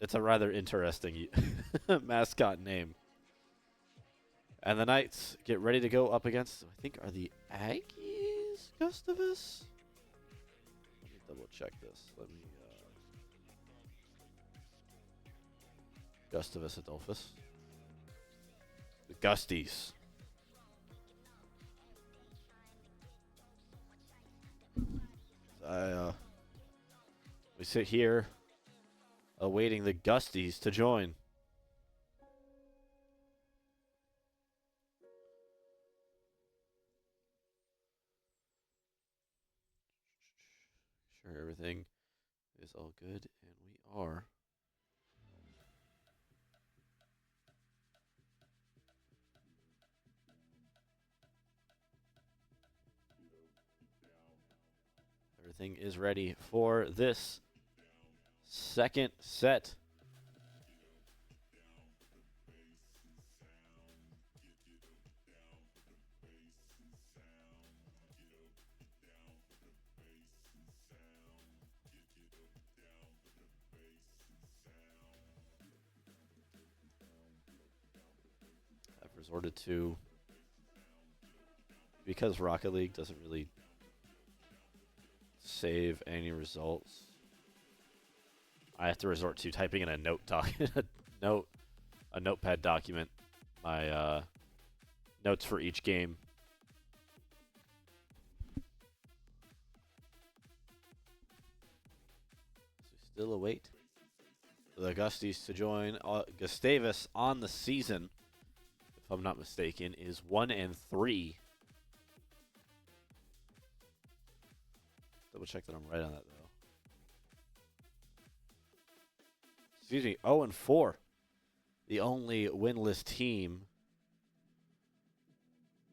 it's a rather interesting mascot name. And the Knights get ready to go up against, I think, are the Aggies, Gustavus? Let me double check this. Gustavus, Adolphus. The Gusties. We sit here awaiting the Gusties to join. Sure, everything is all good, and we are. Everything is ready for this second set. I've resorted to, because Rocket League doesn't really save any results, I have to resort to typing in a a notepad document, my notes for each game. So still await the Gusties to join. Gustavus on the season, if I'm not mistaken, is 1-3. Double check that I'm right on that, though. Excuse me, 0-4. The only winless team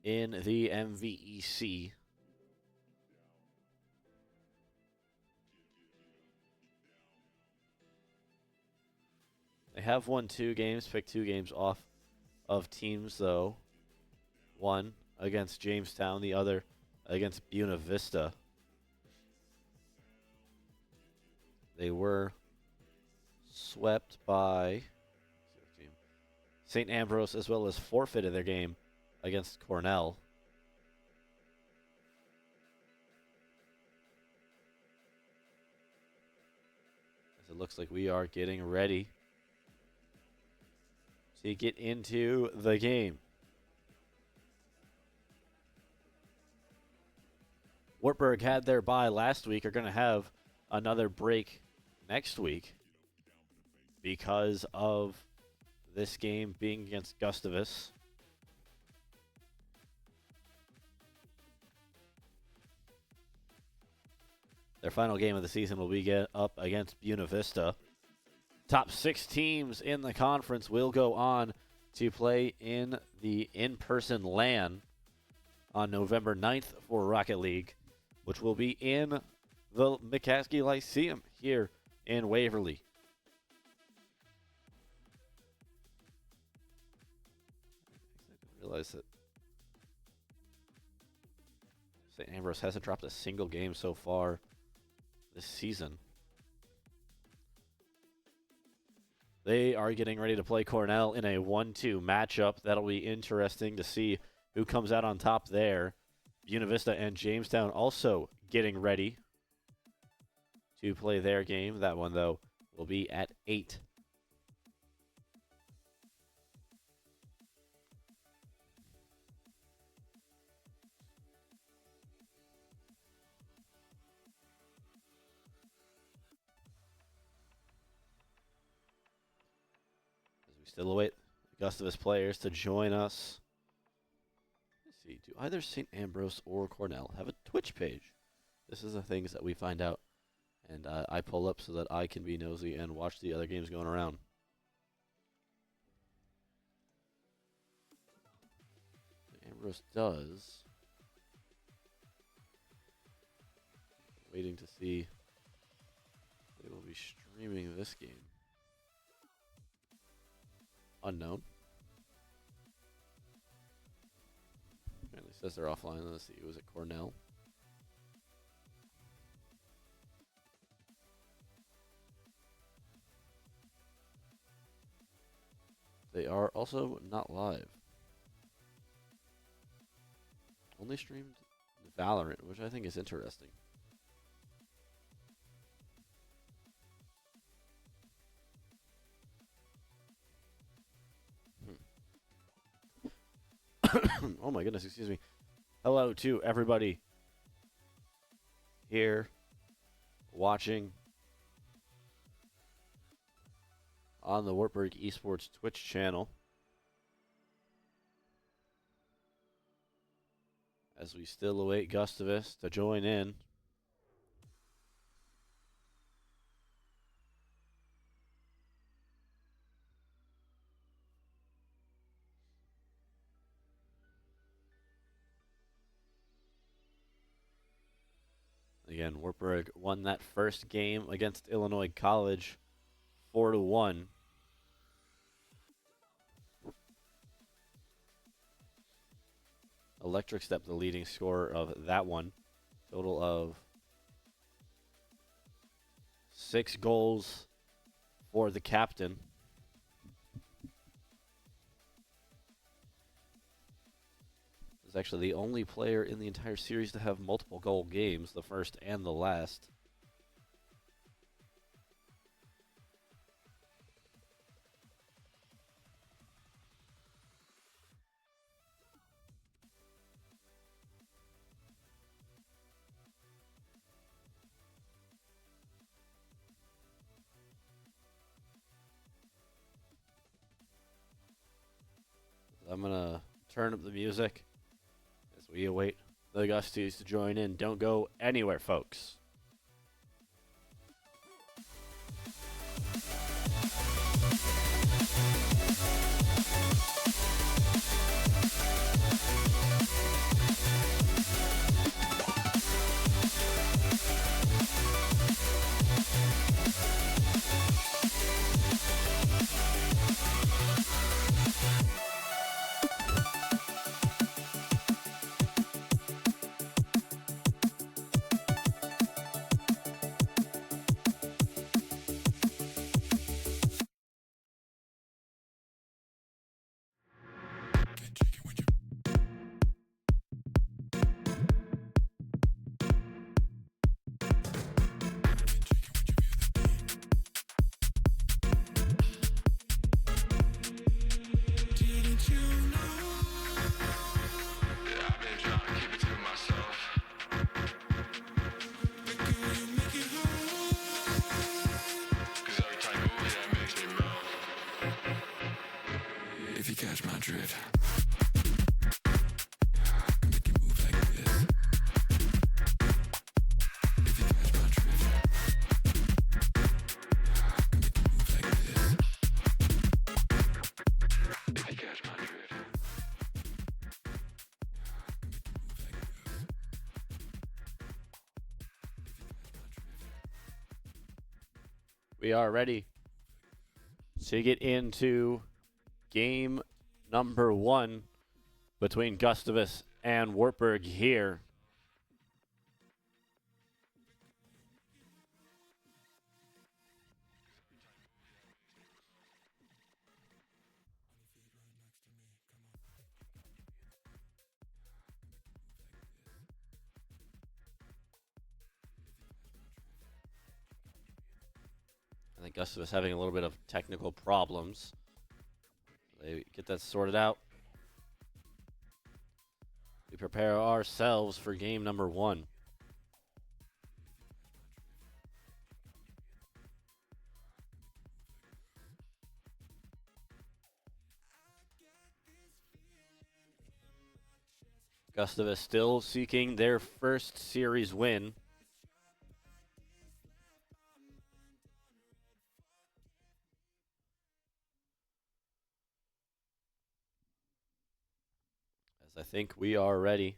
in the MVEC. They have won 2 games, picked 2 games off of teams, though. One against Jamestown, the other against Buena Vista. They were swept by St. Ambrose, as well as forfeited their game against Cornell. As it looks like we are getting ready to get into the game. Wartburg had their bye last week, are going to have another break next week because of this game being against Gustavus. Their final game of the season will be up against Buena Vista. Top 6 teams in the conference will go on to play in the in-person LAN on November 9th for Rocket League, which will be in the McCaskey Lyceum here in Waverly. I didn't realize that St. Ambrose hasn't dropped a single game so far this season. They are getting ready to play Cornell in a 1-2 matchup. That'll be interesting to see who comes out on top there. Buena Vista and Jamestown also getting ready to play their game. That one, though, will be at 8. As we still await the Gustavus players to join us. Let's see, do either St. Ambrose or Cornell have a Twitch page? This is the things that we find out, and I pull up so that I can be nosy and watch the other games going around. St. Ambrose does. Waiting to see if they will be streaming this game. Unknown. Apparently says they're offline. Let's see. Was it Cornell? They are also not live. Only streamed Valorant, which I think is interesting. Oh my goodness, excuse me. Hello to everybody here watching on the Wartburg Esports Twitch channel. As we still await Gustavus to join in. Again, Wartburg won that first game against Illinois College 4-1. Electric Step, the leading scorer of that one. Total of 6 goals for the captain. Is actually the only player in the entire series to have multiple goal games, the first and the last. I'm going to turn up the music as we await the Gusties to join in. Don't go anywhere, folks. If you catch my drift, I make you move like this. If you catch my drift, I make you move like this. If you catch my drift, I make you move like this. We are ready to get into game number 1 between Gustavus and Wartburg here. I think Gustavus having a little bit of technical problems. They get that sorted out. We prepare ourselves for game number 1. Gustavus still seeking their first series win. I think we are ready.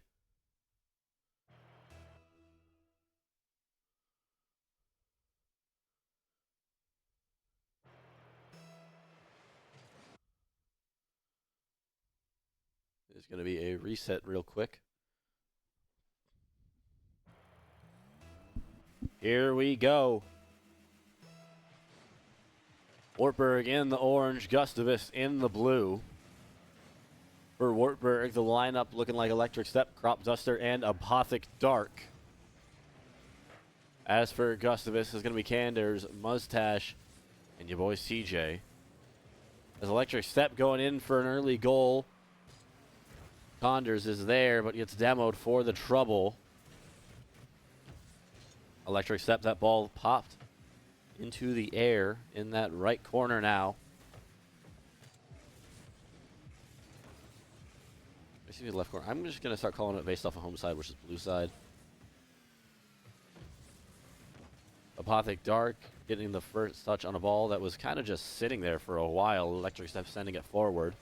There's going to be a reset real quick. Here we go. Wartburg in the orange, Gustavus in the blue. For Wartburg, the lineup looking like Electric Step, Crop Duster, and Apothic Dark. As for Gustavus, it's going to be Canders, Mustache, and your boy CJ. As Electric Step going in for an early goal. Condors is there, but gets demoed for the trouble. Electric Step, that ball popped into the air in that right corner now. Excuse me, left corner. I'm just going to start calling it based off of home side, which is blue side. Apothic Dark getting the first touch on a ball that was kind of just sitting there for a while. Electric Step sending it forward.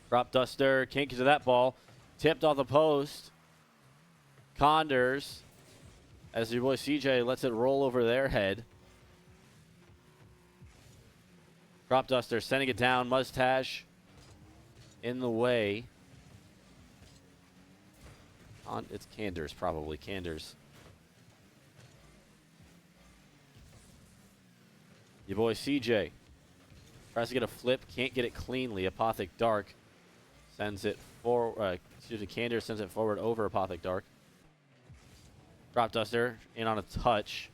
Crop Duster can't get to that ball. Tipped off the post. Condors, as your boy CJ lets it roll over their head. Crop Duster sending it down. Mustache in the way. It's Candors, probably. Candors. Your boy CJ tries to get a flip, can't get it cleanly. Apothic Dark sends it forward. Candor sends it forward over Apothic Dark. Crop Duster in on a touch.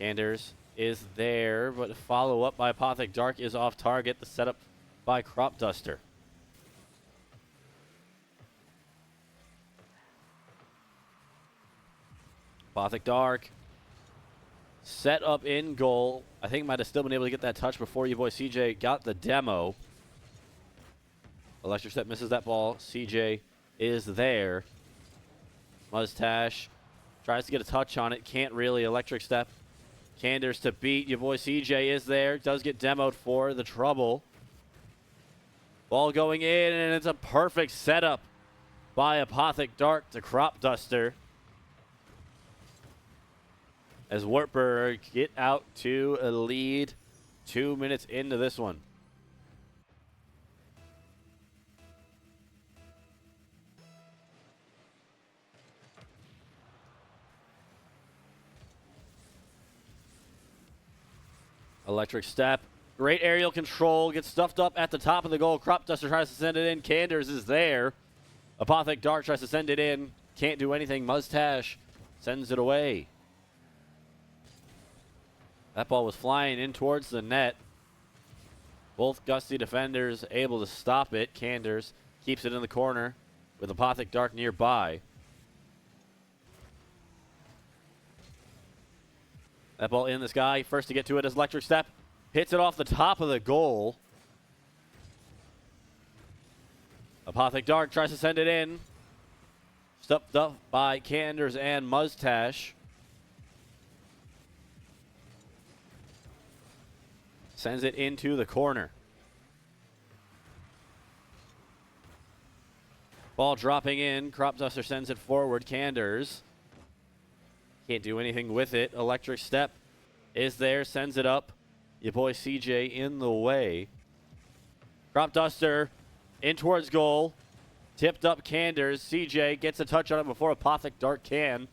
Candors is there, but follow up by Apothic Dark is off target. The setup by Crop Duster. Apothic Dark set up in goal. I think might have still been able to get that touch before your boy CJ got the demo. Electric Step misses that ball. CJ is there. Mustache tries to get a touch on it. Can't really. Electric Step. Candors to beat. Your boy CJ is there. Does get demoed for the trouble. Ball going in, and it's a perfect setup by Apothic Dark to Crop Duster. As Wartburg get out to a lead 2 minutes into this one. Electric Step. Great aerial control. Gets stuffed up at the top of the goal. Crop Duster tries to send it in. Candors is there. Apothic Dark tries to send it in. Can't do anything. Mustache sends it away. That ball was flying in towards the net. Both gusty defenders able to stop it. Candors keeps it in the corner with Apothic Dark nearby. That ball in the sky. First to get to it is Electric Step. Hits it off the top of the goal. Apothic Dark tries to send it in. Stuffed up by Candors and Mustache. Sends it into the corner. Ball dropping in. Crop Duster sends it forward. Candors can't do anything with it. Electric Step is there. Sends it up. Your boy CJ in the way. Crop Duster in towards goal. Tipped up Candors. CJ gets a touch on it before Apothic Dark can.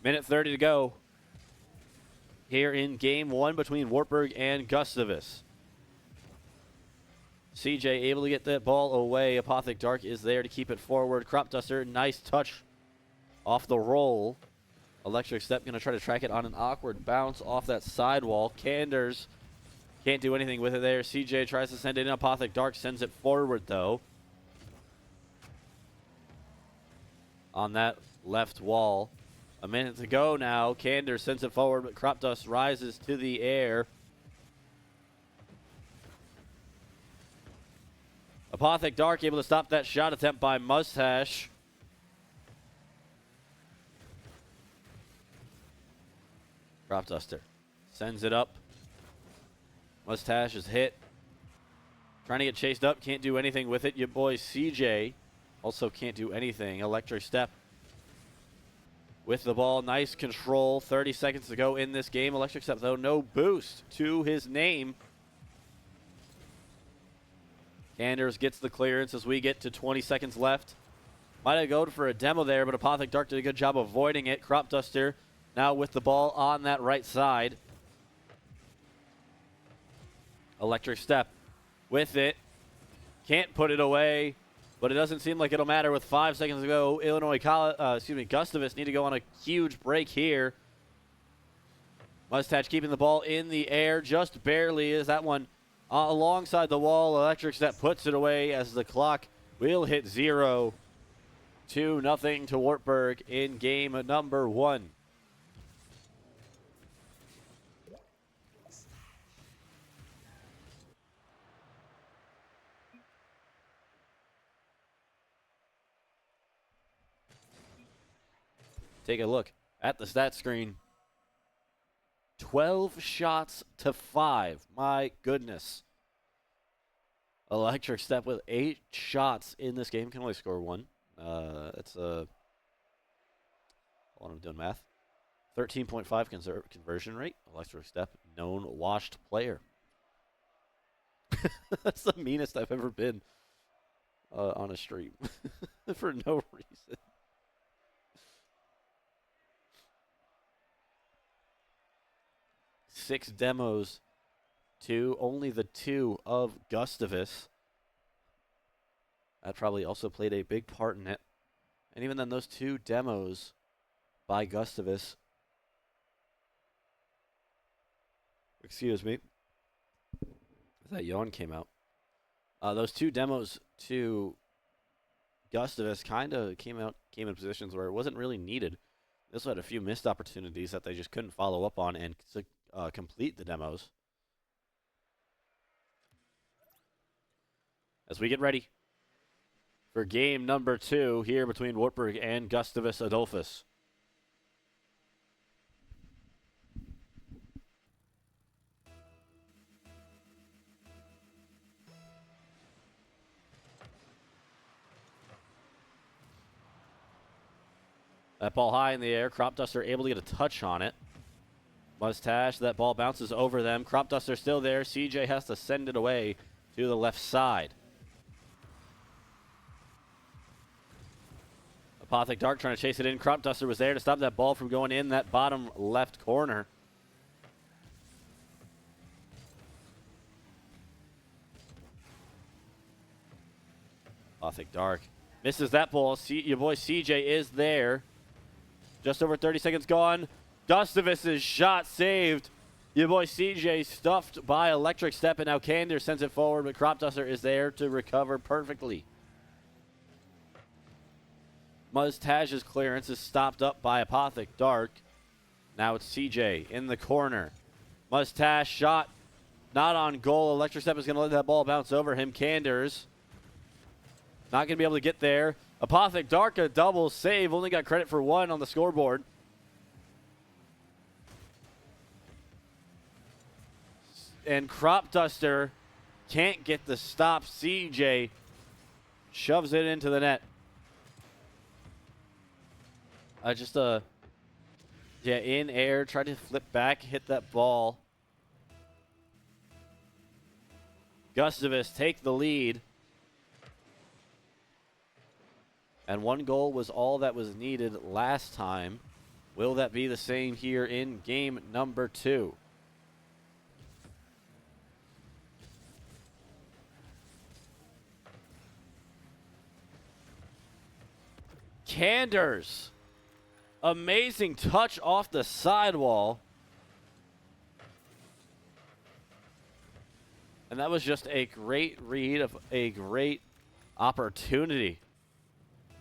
Minute 30 to go here in game one between Wartburg and Gustavus. CJ able to get that ball away. Apothic Dark is there to keep it forward. Crop Duster, nice touch off the roll. Electric Step going to try to track it on an awkward bounce off that sidewall. Candors can't do anything with it there. CJ tries to send it in. Apothic Dark sends it forward, though. On that left wall. A minute to go now. Candor sends it forward, but Crop Dust rises to the air. Apothic Dark able to stop that shot attempt by Mustache. Crop Duster sends it up. Mustache is hit. Trying to get chased up. Can't do anything with it. Your boy CJ also can't do anything. Electric Step with the ball. Nice control. 30 seconds to go in this game. Electric Step, though, no boost to his name. Candors gets the clearance as we get to 20 seconds left. Might have gone for a demo there, but Apothic Dark did a good job avoiding it. Crop Duster now with the ball on that right side. Electric Step with it. Can't put it away. But it doesn't seem like it'll matter with 5 seconds to go. Gustavus need to go on a huge break here. Mustache keeping the ball in the air just barely as that one alongside the wall. Electric Step puts it away as the clock will hit 0. 2-0 to Wartburg in game number 1. Take a look at the stat screen. 12 shots to 5. My goodness. Electric Step with 8 shots in this game. Can only score 1. That's a... Hold on, I'm doing math. 13.5 conversion rate. Electric Step, known washed player. That's the meanest I've ever been on a stream. For no reason. Six demos to only the 2 of Gustavus. That probably also played a big part in it. And even then, those 2 demos by Gustavus. Excuse me. That yawn came out. Those 2 demos to Gustavus kind of came in positions where it wasn't really needed. They also had a few missed opportunities that they just couldn't follow up on and complete the demos. As we get ready for game number 2 here between Wartburg and Gustavus Adolphus. That ball high in the air. Crop Duster able to get a touch on it. Mustache, that ball bounces over them. Crop Duster still there. CJ has to send it away to the left side. Apothic Dark trying to chase it in. Crop Duster was there to stop that ball from going in that bottom left corner. Apothic Dark misses that ball. Your boy CJ is there. Just over 30 seconds gone. Gustavus' shot saved. Your boy CJ stuffed by Electric Step, and now Kander sends it forward, but Crop Duster is there to recover perfectly. Muztaj's clearance is stopped up by Apothic Dark. Now it's CJ in the corner. Muztaj shot not on goal. Electric Step is going to let that ball bounce over him. Kanders not going to be able to get there. Apothic Dark, a double save. Only got credit for 1 on the scoreboard. And Crop Duster can't get the stop. CJ shoves it into the net. In air, tried to flip back, hit that ball. Gustavus take the lead. And 1 goal was all that was needed last time. Will that be the same here in game number 2? Kanders. Amazing touch off the sidewall. And that was just a great read of a great opportunity.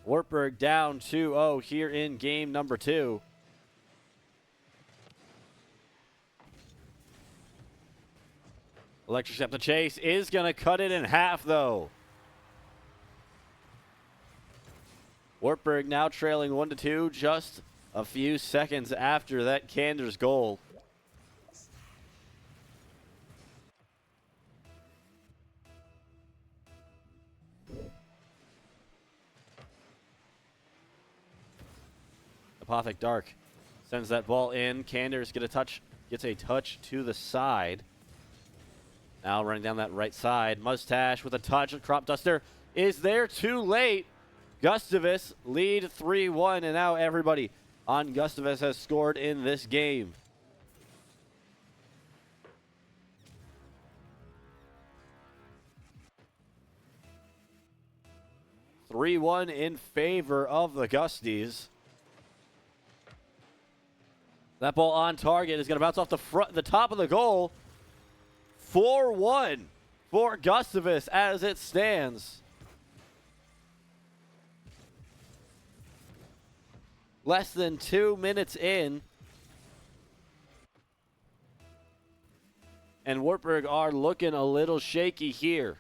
Wartburg down 2-0 here in game number 2. Electric Step to chase is going to cut it in half, though. Wartburg now trailing 1-2 just a few seconds after that Kanders goal. Apothic Dark sends that ball in. Kanders gets a touch to the side. Now running down that right side. Mustache with a touch. Crop Duster is there too late. Gustavus lead 3-1, and now everybody on Gustavus has scored in this game. (3-1) in favor of the Gusties. That ball on target is going to bounce off the top of the goal. 4-1 for Gustavus as it stands. Less than 2 minutes in. And Wartburg are looking a little shaky here.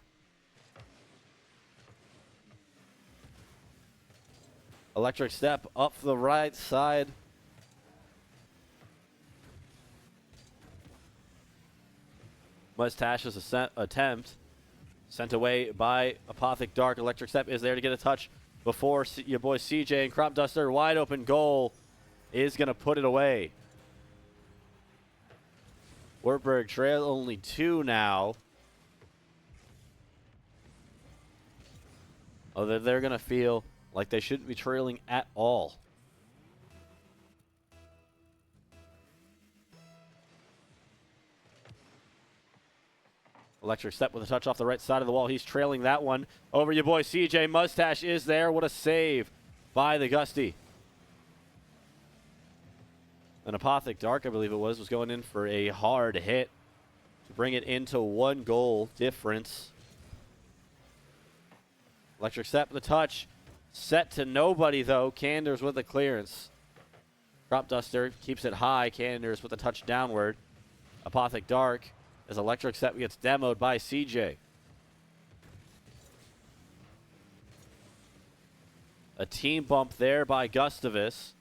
Electric step up the right side. Mustache's attempt sent away by Apothic Dark. Electric step is there to get a touch before your boy CJ, and Crop Duster, wide open goal, is going to put it away. Wartburg trail only 2 now. Although they're going to feel like they shouldn't be trailing at all. Electric step with a touch off the right side of the wall. He's trailing that one over your boy CJ. Mustache is there. What a save by the Gusty. An Apothic Dark, I believe it was going in for a hard hit to bring it into 1 goal difference. Electric step with a touch. Set to nobody, though. Canders with a clearance. Crop Duster keeps it high. Canders with a touch downward. Apothic Dark as Electric step gets demoed by CJ. A team bump there by Gustavus.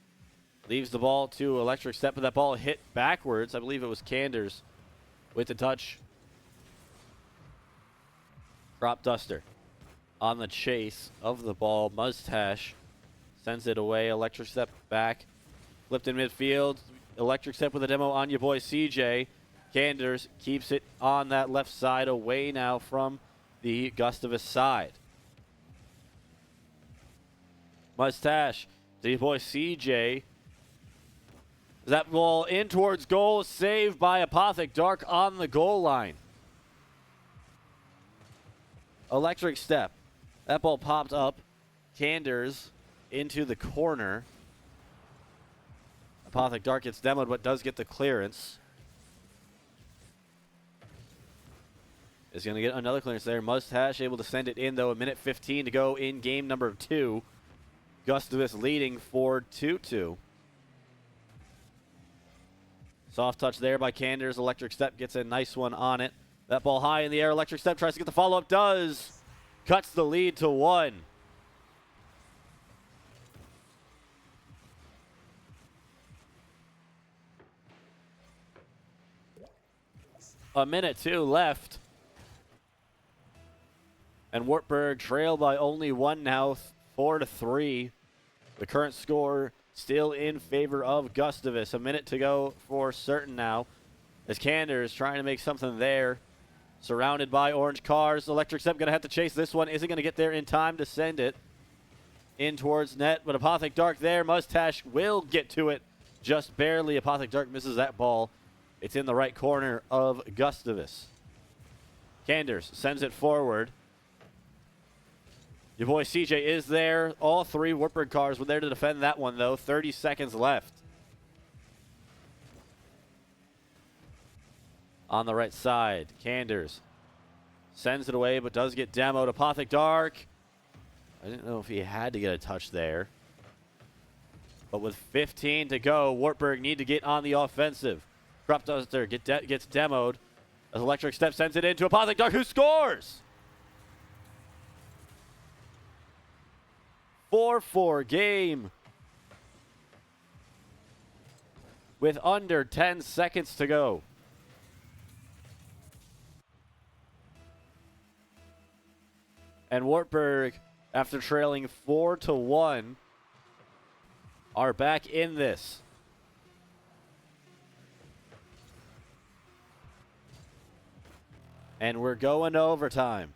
Leaves the ball to Electric step, but that ball hit backwards. I believe it was Canders with the touch. Crop Duster on the chase of the ball. Mustache sends it away. Electric step back. Flipped in midfield. Electric step with a demo on your boy CJ. Canders keeps it on that left side, away now from the Gustavus side. Mustache to your boy CJ. That ball in towards goal, saved by Apothic Dark on the goal line. Electric step. That ball popped up. Canders into the corner. Apothic Dark gets demoed, but does get the clearance. Is going to get another clearance there. Mustache able to send it in, though. 1:15 to go in game number 2. Gustavus leading for 2-2. Soft touch there by Canders. Electric step gets a nice one on it. That ball high in the air. Electric step tries to get the follow-up. Does. Cuts the lead to 1. A minute 2 left. And Wartburg trail by only 1 now, 4-3. The current score still in favor of Gustavus. A minute to go for certain now. As Canders trying to make something there. Surrounded by orange cars. Electric step going to have to chase this one. Isn't going to get there in time to send it in towards net. But Apothic Dark there. Mustache will get to it just barely. Apothic Dark misses that ball. It's in the right corner of Gustavus. Canders sends it forward. Your boy CJ is there. All 3 Wartburg cars were there to defend that one, though. 30 seconds left. On the right side, Canders sends it away, but does get demoed. Apothic Dark. I didn't know if he had to get a touch there. But with 15 to go, Wartburg need to get on the offensive. Crop Duster gets demoed as Electric Step sends it into Apothic Dark, who scores! 4-4 game with under 10 seconds to go. And Wartburg, after trailing 4-1, are back in this. And we're going to overtime.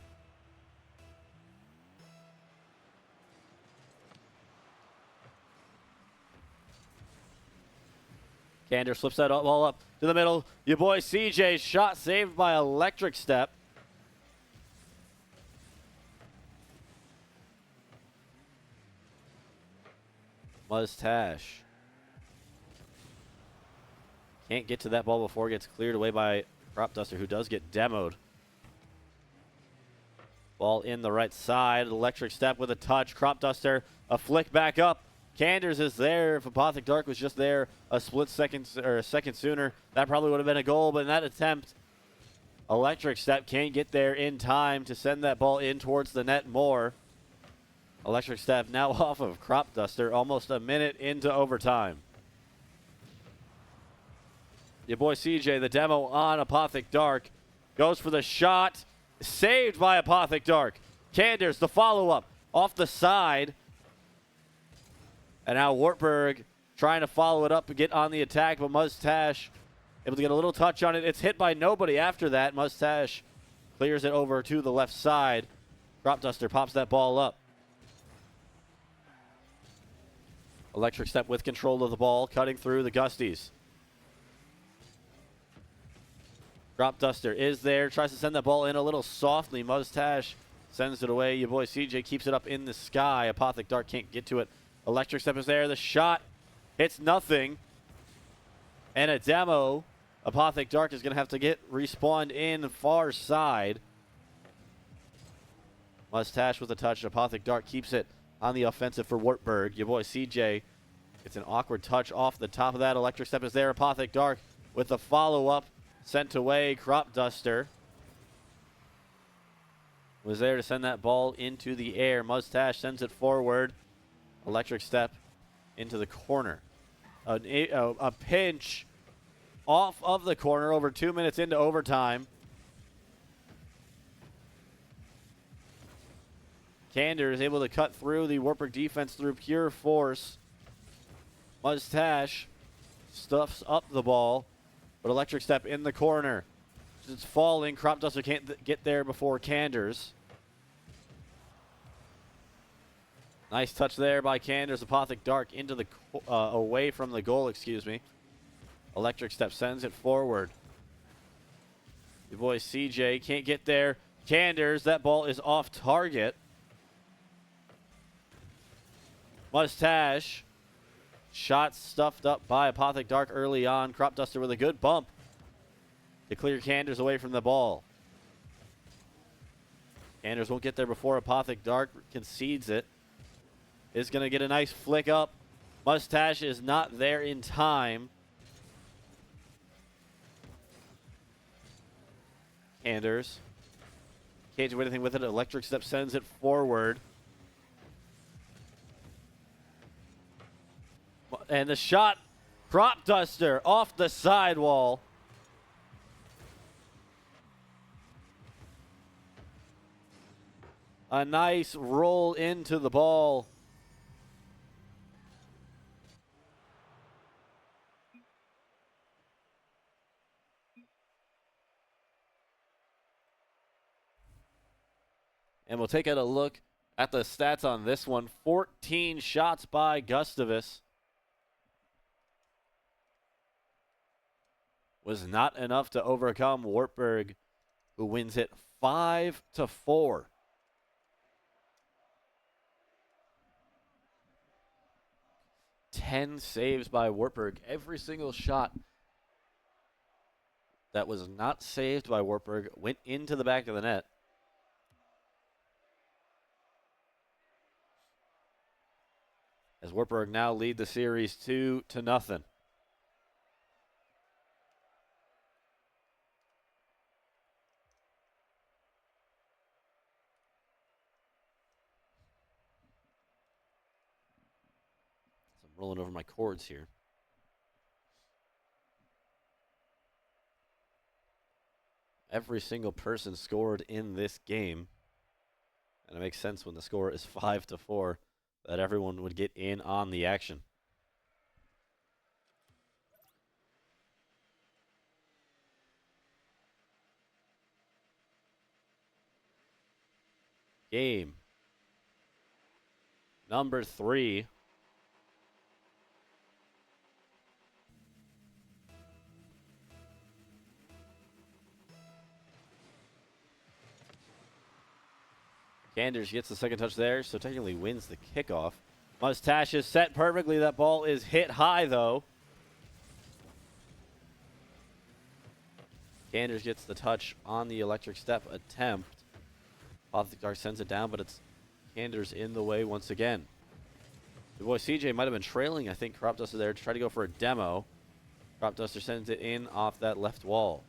Kander slips that ball up to the middle. Your boy CJ, shot saved by Electric Step. Mustache can't get to that ball before it gets cleared away by Crop Duster, who does get demoed. Ball in the right side. Electric Step with a touch. Crop Duster, a flick back up. Canders is there. If Apothic Dark was just there a split second or a second sooner, that probably would have been a goal. But in that attempt, Electric Step can't get there in time to send that ball in towards the net more. Electric Step now off of Crop Duster, almost a minute into overtime. Your boy CJ, the demo on Apothic Dark, goes for the shot. Saved by Apothic Dark. Canders, the follow-up, off the side. And now Wartburg trying to follow it up and get on the attack, but Mustache able to get a little touch on it. It's hit by nobody after that. Mustache clears it over to the left side. Crop Duster pops that ball up. Electric Step with control of the ball, cutting through the Gusties. Crop Duster is there, tries to send that ball in a little softly. Mustache sends it away. Your boy CJ keeps it up in the sky. Apothic Dark can't get to it. Electric Step is there. The shot hits nothing. And a demo. Apothic Dark is going to have to get respawned in far side. Mustache with a touch. Apothic Dark keeps it on the offensive for Wartburg. Your boy CJ gets an awkward touch off the top of that. Electric Step is there. Apothic Dark with the follow-up. Sent away. Crop Duster was there to send that ball into the air. Mustache sends it forward. Electric Step into the corner. A pinch off of the corner over 2 minutes into overtime. Kander is able to cut through the Wartburg defense through pure force. Mustache stuffs up the ball, but Electric Step in the corner. It's falling. Crop Duster can't get there before Canders. Nice touch there by Canders. Apothic Dark into the away from the goal, excuse me. Electric Step sends it forward. Your boy CJ can't get there. Canders, that ball is off target. Mustache. Shot stuffed up by Apothic Dark early on. Crop Duster with a good bump to clear Canders away from the ball. Canders won't get there before Apothic Dark concedes it. Is going to get a nice flick up. Mustache is not there in time. Canders can't do anything with it. Electric Step sends it forward. And the shot, Crop Duster off the sidewall. A nice roll into the ball. And we'll take a look at the stats on this one. 14 shots by Gustavus. Was not enough to overcome Wartburg, who wins it 5-4. Ten saves by Wartburg. Every single shot that was not saved by Wartburg went into the back of the net. As Wartburg now lead the series 2-0. Some rolling over my cords here. Every single person scored in this game. And it makes sense when the score is 5-4 that everyone would get in on the action. Game number 3. Canders gets the second touch there, so technically wins the kickoff. Mustache is set perfectly. That ball is hit high, though. Canders gets the touch on the Electric Step attempt. Apothic Dark sends it down, but it's Cander's in the way once again. The boy CJ might have been trailing, I think, Crop Duster there to try to go for a demo. Crop Duster sends it in off that left wall.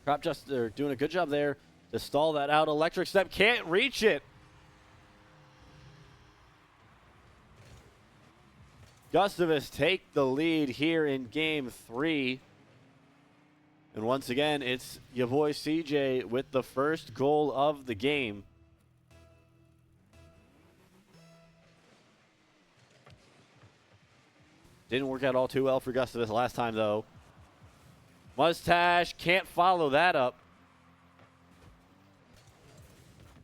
Crop Duster doing a good job there to stall that out. Electric Step can't reach it. Gustavus take the lead here in game 3. And once again, it's your boy CJ with the first goal of the game. Didn't work out all too well for Gustavus last time, though. Mustache can't follow that up.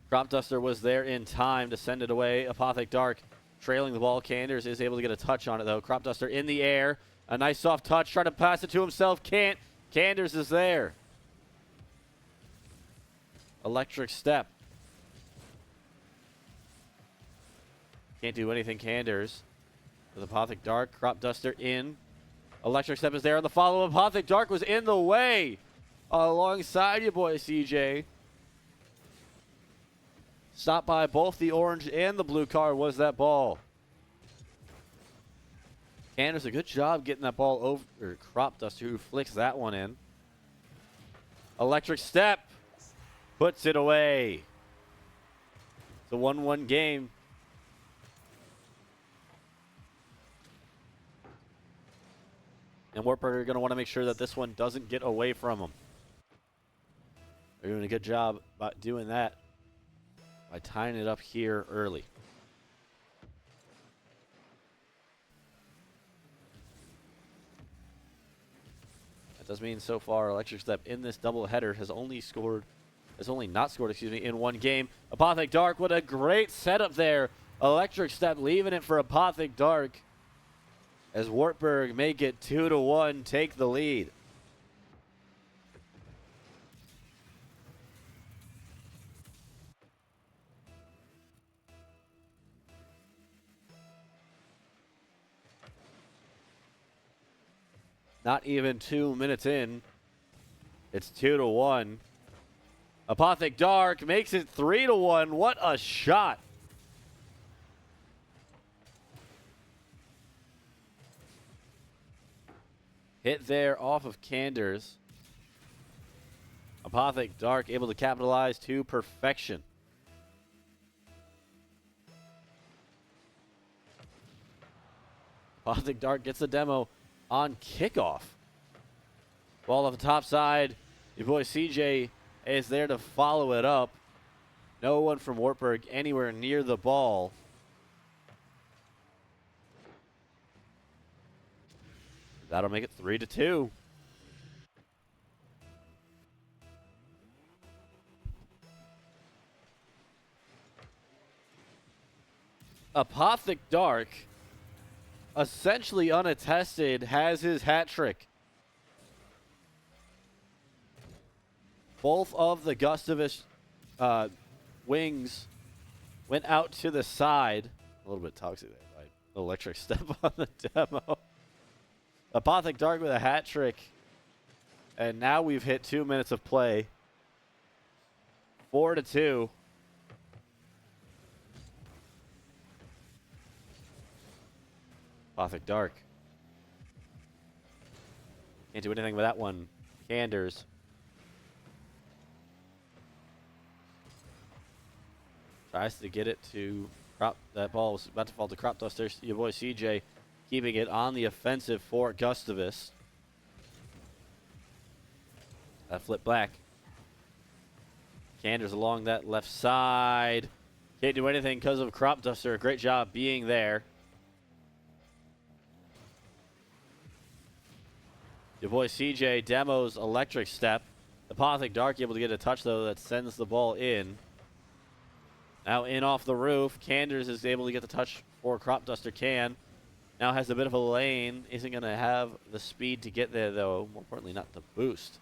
Crop Duster was there in time to send it away. Apothic Dark trailing the ball. Canders is able to get a touch on it, though. Crop Duster in the air. A nice soft touch. Trying to pass it to himself. Can't. Canders is there. Electric Step. Can't do anything, Canders. With Apothic Dark. Crop Duster in. Electric Step is there on the follow. Apothic Dark was in the way. Alongside your boy CJ. Stopped by both the orange and the blue car was that ball. Canders a good job getting that ball over. Or Crop Duster who flicks that one in. Electric Step puts it away. It's a 1-1 game. And Wartburg are going to want to make sure that this one doesn't get away from them. They're doing a good job about doing that by tying it up here early. That does mean so far Electric Step in this doubleheader has only not scored in one game. Apothic Dark, what a great setup there. Electric Step leaving it for Apothic Dark as Wartburg make it 2-1, take the lead. Not even 2 minutes in. It's 2-1. Apothic Dark makes it 3-1. What a shot. Hit there off of Canders. Apothic Dark able to capitalize to perfection. Apothic Dark gets the demo on kickoff. Ball off the top side. Your boy CJ is there to follow it up. No one from Wartburg anywhere near the ball. That'll make it 3-2. Apothic Dark, essentially unattested, has his hat trick. Both of the Gustavus wings went out to the side. A little bit toxic there, right? Electric Step on the demo. Apothic Dark with a hat trick. And now we've hit 2 minutes of play. 4-2. Apothic Dark. Can't do anything with that one. Canders. Tries to get it to Crop. That ball was about to fall to Crop Duster. Your boy CJ keeping it on the offensive for Gustavus. That flip back. Canders along that left side. Can't do anything because of Crop Duster. Great job being there. Your boy CJ demos Electric Step. Apothic Dark able to get a touch, though, that sends the ball in. Now in off the roof. Canders is able to get the touch for Crop Duster can. Now has a bit of a lane. Isn't going to have the speed to get there, though. More importantly, not the boost.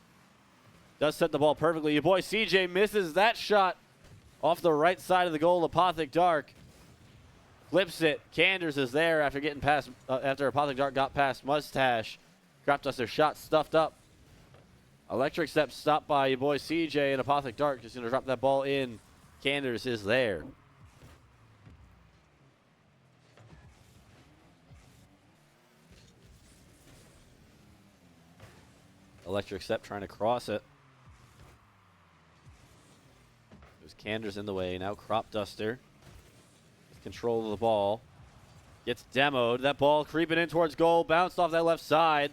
Does set the ball perfectly. Your boy CJ misses that shot off the right side of the goal. Apothic Dark flips it. Canders is there after getting past, after Apothic Dark got past Mustache. Crop Duster shot stuffed up. Electric Step stopped by your boy CJ, and Apothic Dark just going to drop that ball in. Canders is there. Electric Step trying to cross it. There's Canders in the way. Now Crop Duster. Control of the ball. Gets demoed. That ball creeping in towards goal. Bounced off that left side.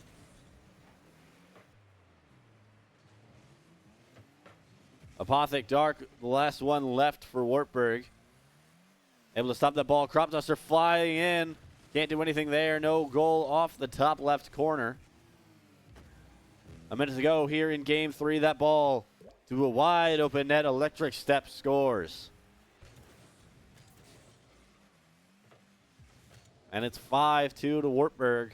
Apothic Dark, the last one left for Wartburg. Able to stop that ball. Crop Duster flying in. Can't do anything there. No goal off the top left corner. A minute to go here in game 3. That ball to a wide open net. Electric Step scores. And it's 5-2 to Wartburg.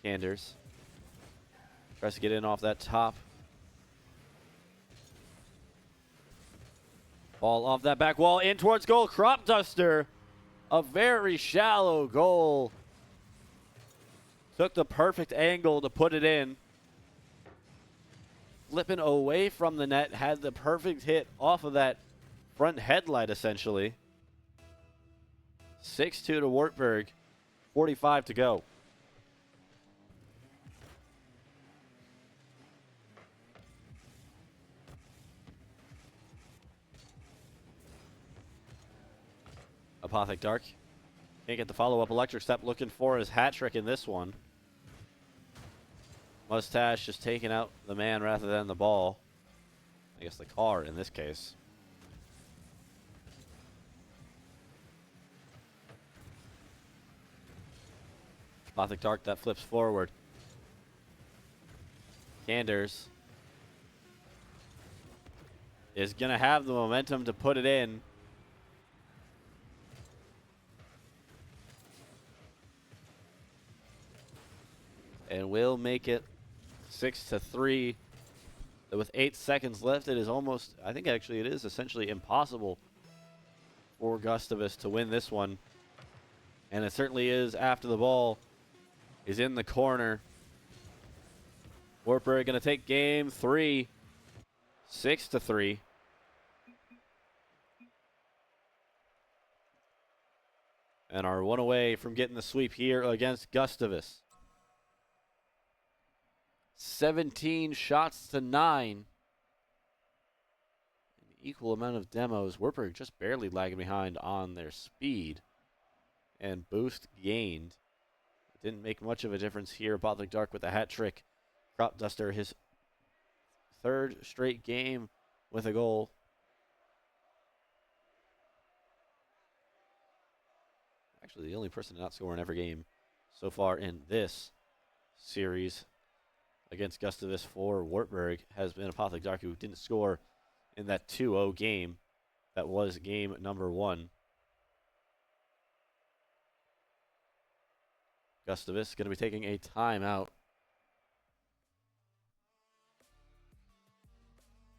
Canders tries to get in off that top. Ball off that back wall, in towards goal. Crop Duster, a very shallow goal. Took the perfect angle to put it in. Flipping away from the net, had the perfect hit off of that front headlight, essentially. 6-2 to Wartburg, 45 to go. Apothic Dark can't get the follow-up. Electric Step looking for his hat trick in this one. Mustache just taking out the man rather than the ball. I guess the car in this case. Apothic Dark that flips forward. Canders is going to have the momentum to put it in. And will make it 6-3. With 8 seconds left, it is almost, I think actually it is essentially impossible for Gustavus to win this one. And it certainly is after the ball is in the corner. Wartburg going to take game 3, 6-3. And are one away from getting the sweep here against Gustavus. 17 shots to 9. An equal amount of demos. Wartburg just barely lagging behind on their speed. And boost gained. Didn't make much of a difference here. Apothic Dark with a hat trick. Crop Duster, his 3rd straight game with a goal. Actually, the only person to not score in every game so far in this series against Gustavus for Wartburg has been Apothic Dark, who didn't score in that 2-0 game. That was game number 1. Gustavus going to be taking a timeout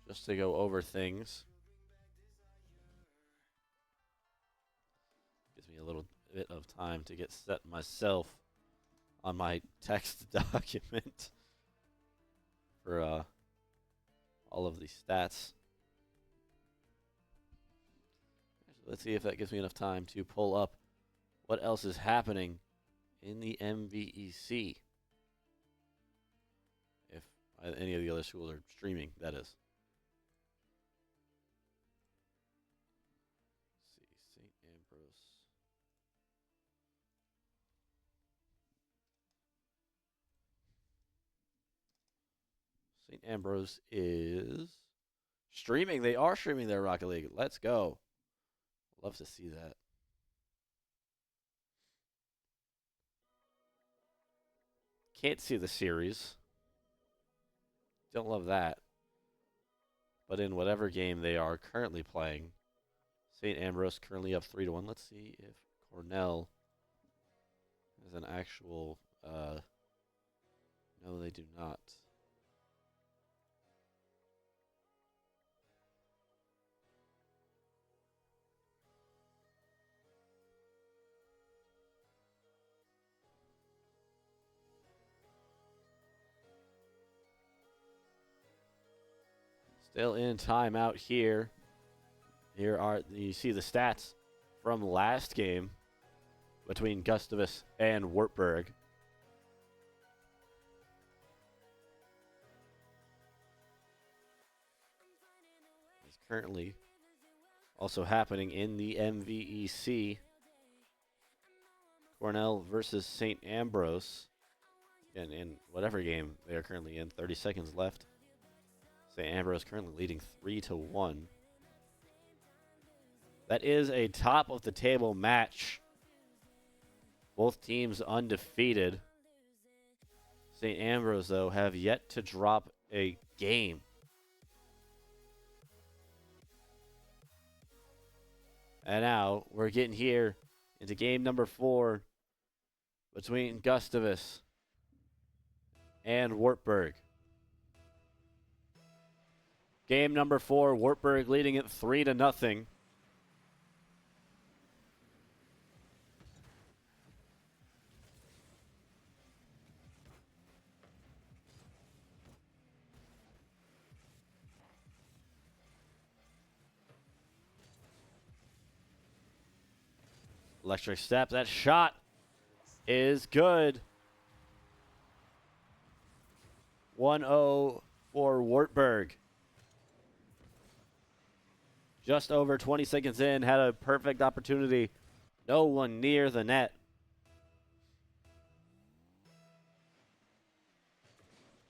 just to go over things. Gives me a little bit of time to get set myself on my text document for all of the stats. Let's see if that gives me enough time to pull up what else is happening in the MVEC. If any of the other schools are streaming, that is. Let's see, St. Ambrose. St. Ambrose is streaming. They are streaming their Rocket League. Let's go. Love to see that. Can't see the series. Don't love that. But in whatever game they are currently playing, St. Ambrose currently up 3-1. Let's see if Cornell has an actual No, they do not. Still in timeout here. Here are, you see the stats from last game between Gustavus and Wartburg. It's currently also happening in the MVEC. Cornell versus St. Ambrose. And in whatever game they are currently in, 30 seconds left. St. Ambrose currently leading 3-1. That is a top of the table match. Both teams undefeated. St. Ambrose, though, have yet to drop a game. And now we're getting here into game number 4 between Gustavus and Wartburg. Game number 4, Wartburg leading it 3-0. Electric step. That shot is good. 1-0 for Wartburg. Just over 20 seconds in, had a perfect opportunity. No one near the net.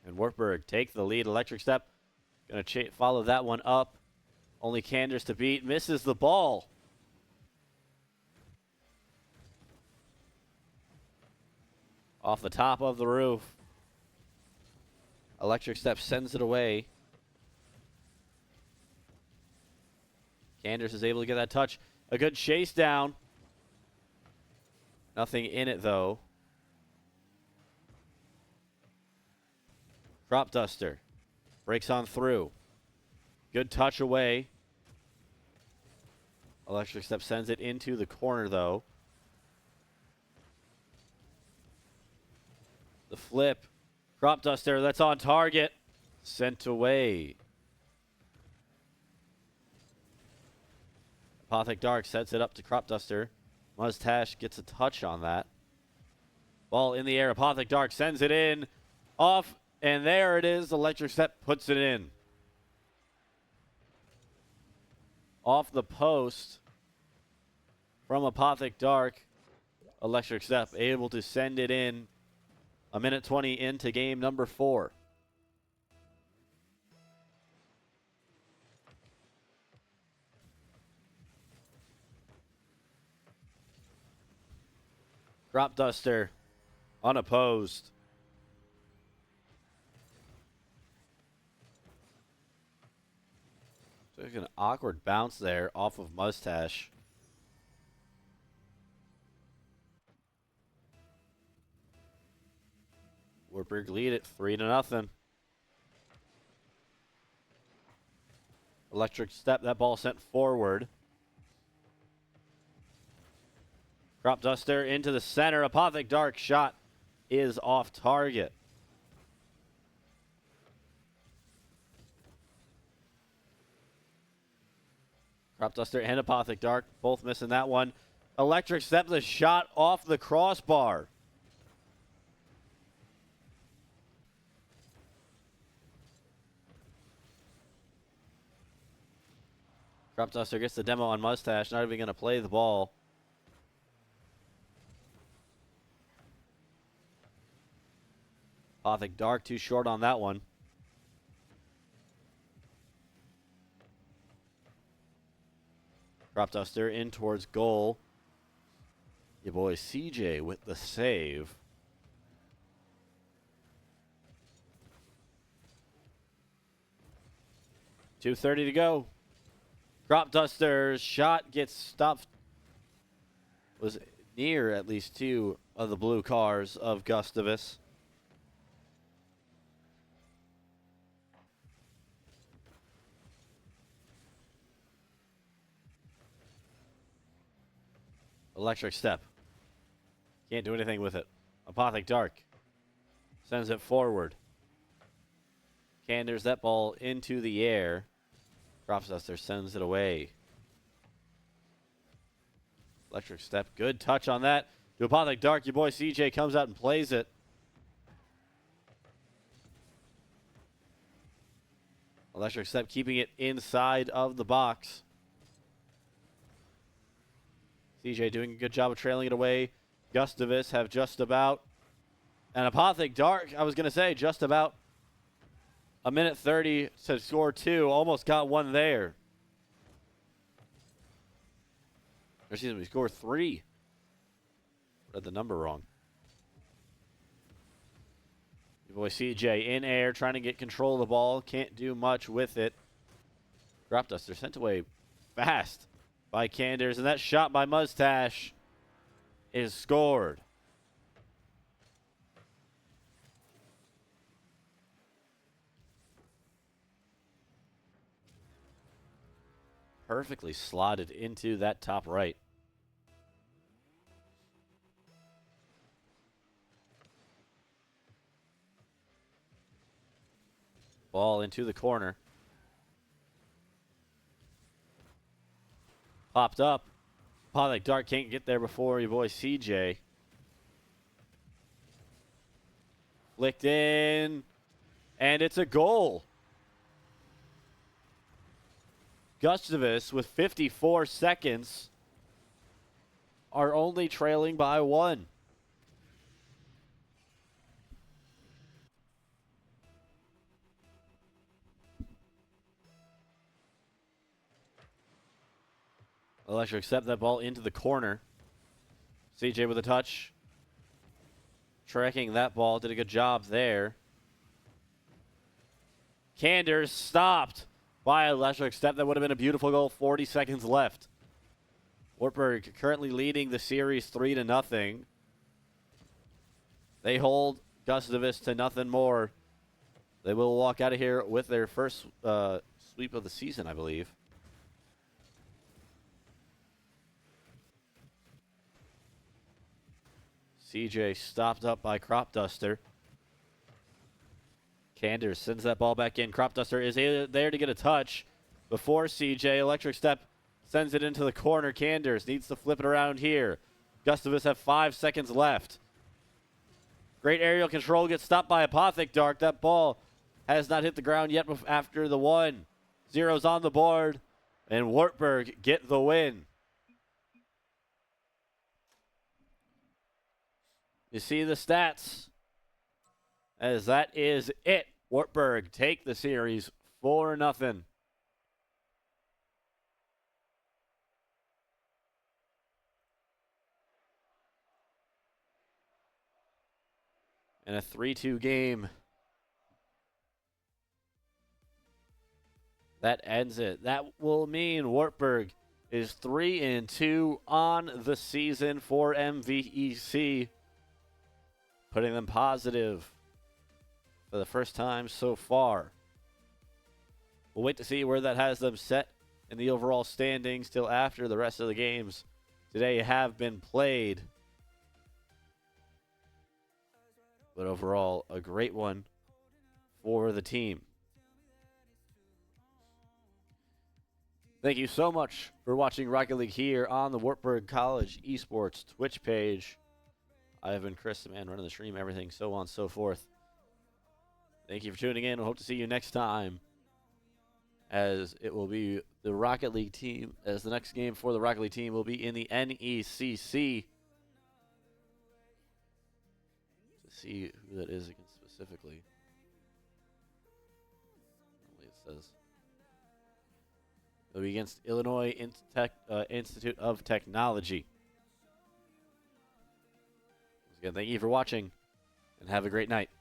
And Wartburg take the lead. Electric step. Going to follow that one up. Only Canders to beat. Misses the ball. Off the top of the roof. Electric step sends it away. Canders is able to get that touch. A good chase down. Nothing in it, though. Crop duster. Breaks on through. Good touch away. Electric step sends it into the corner, though. The flip. Crop duster, that's on target. Sent away. Apothic Dark sets it up to Crop Duster. Mustache gets a touch on that. Ball in the air. Apothic Dark sends it in. Off. And there it is. Electric Step puts it in. Off the post from Apothic Dark. Electric Step able to send it in. 1:20 into game number 4. Crop Duster unopposed. Took an awkward bounce there off of Mustache. Wartburg lead it 3-0. Electric step, that ball sent forward. Crop Duster into the center. Apothic Dark shot is off target. Crop Duster and Apothic Dark both missing that one. Electric step, the shot off the crossbar. Crop Duster gets the demo on Mustache, not even going to play the ball. Apothic Dark too short on that one. Crop Duster in towards goal. Your boy CJ with the save. .230 to go. Crop Duster's shot gets stopped. Was near at least 2 of the blue cars of Gustavus. Electric Step. Can't do anything with it. Apothic Dark. Sends it forward. Canders that ball into the air. Crop Duster sends it away. Electric Step. Good touch on that. To Apothic Dark. Your boy CJ comes out and plays it. Electric Step keeping it inside of the box. CJ doing a good job of trailing it away. Gustavus have just about. And Apothic Dark, I was going to say, just about a minute 30 to score 2. Almost got one there. Or excuse me, we scored 3. Read the number wrong. Your boy CJ in air, trying to get control of the ball. Can't do much with it. Drop Duster sent away fast by Canders. And that shot by Mustache is scored. Perfectly slotted into that top right. Ball into the corner. Popped up. Apothic Dark can't get there before your boy CJ. Flicked in. And it's a goal. Gustavus with 54 seconds are only trailing by 1. Electric accept that ball into the corner. CJ with a touch. Tracking that ball. Did a good job there. Canders stopped by Electric Step. That would have been a beautiful goal. 40 seconds left. Wartburg currently leading the series 3-0. They hold Gustavus to nothing more. They will walk out of here with their first sweep of the season, I believe. CJ stopped up by Crop Duster. Canders sends that ball back in. Crop Duster is there to get a touch before CJ. Electric Step sends it into the corner. Canders needs to flip it around here. Gustavus have 5 seconds left. Great aerial control gets stopped by Apothic Dark. That ball has not hit the ground yet after the 1. 0's on the board, and Wartburg get the win. You see the stats, as that is it. Wartburg take the series 4-0. And a 3-2 game. That ends it. That will mean Wartburg is 3-2 on the season for MVEC. Putting them positive for the first time so far. We'll wait to see where that has them set in the overall standings till after the rest of the games today have been played. But overall, a great one for the team. Thank you so much for watching Rocket League here on the Wartburg College Esports Twitch page. I have been Chris, the man running the stream, everything, so on and so forth. Thank you for tuning in. We hope to see you next time, as it will be the Rocket League team, as the next game for the Rocket League team will be in the NECC. To see who that is against specifically. It says it'll be against Illinois Institute of Technology. Again, thank you for watching, and have a great night.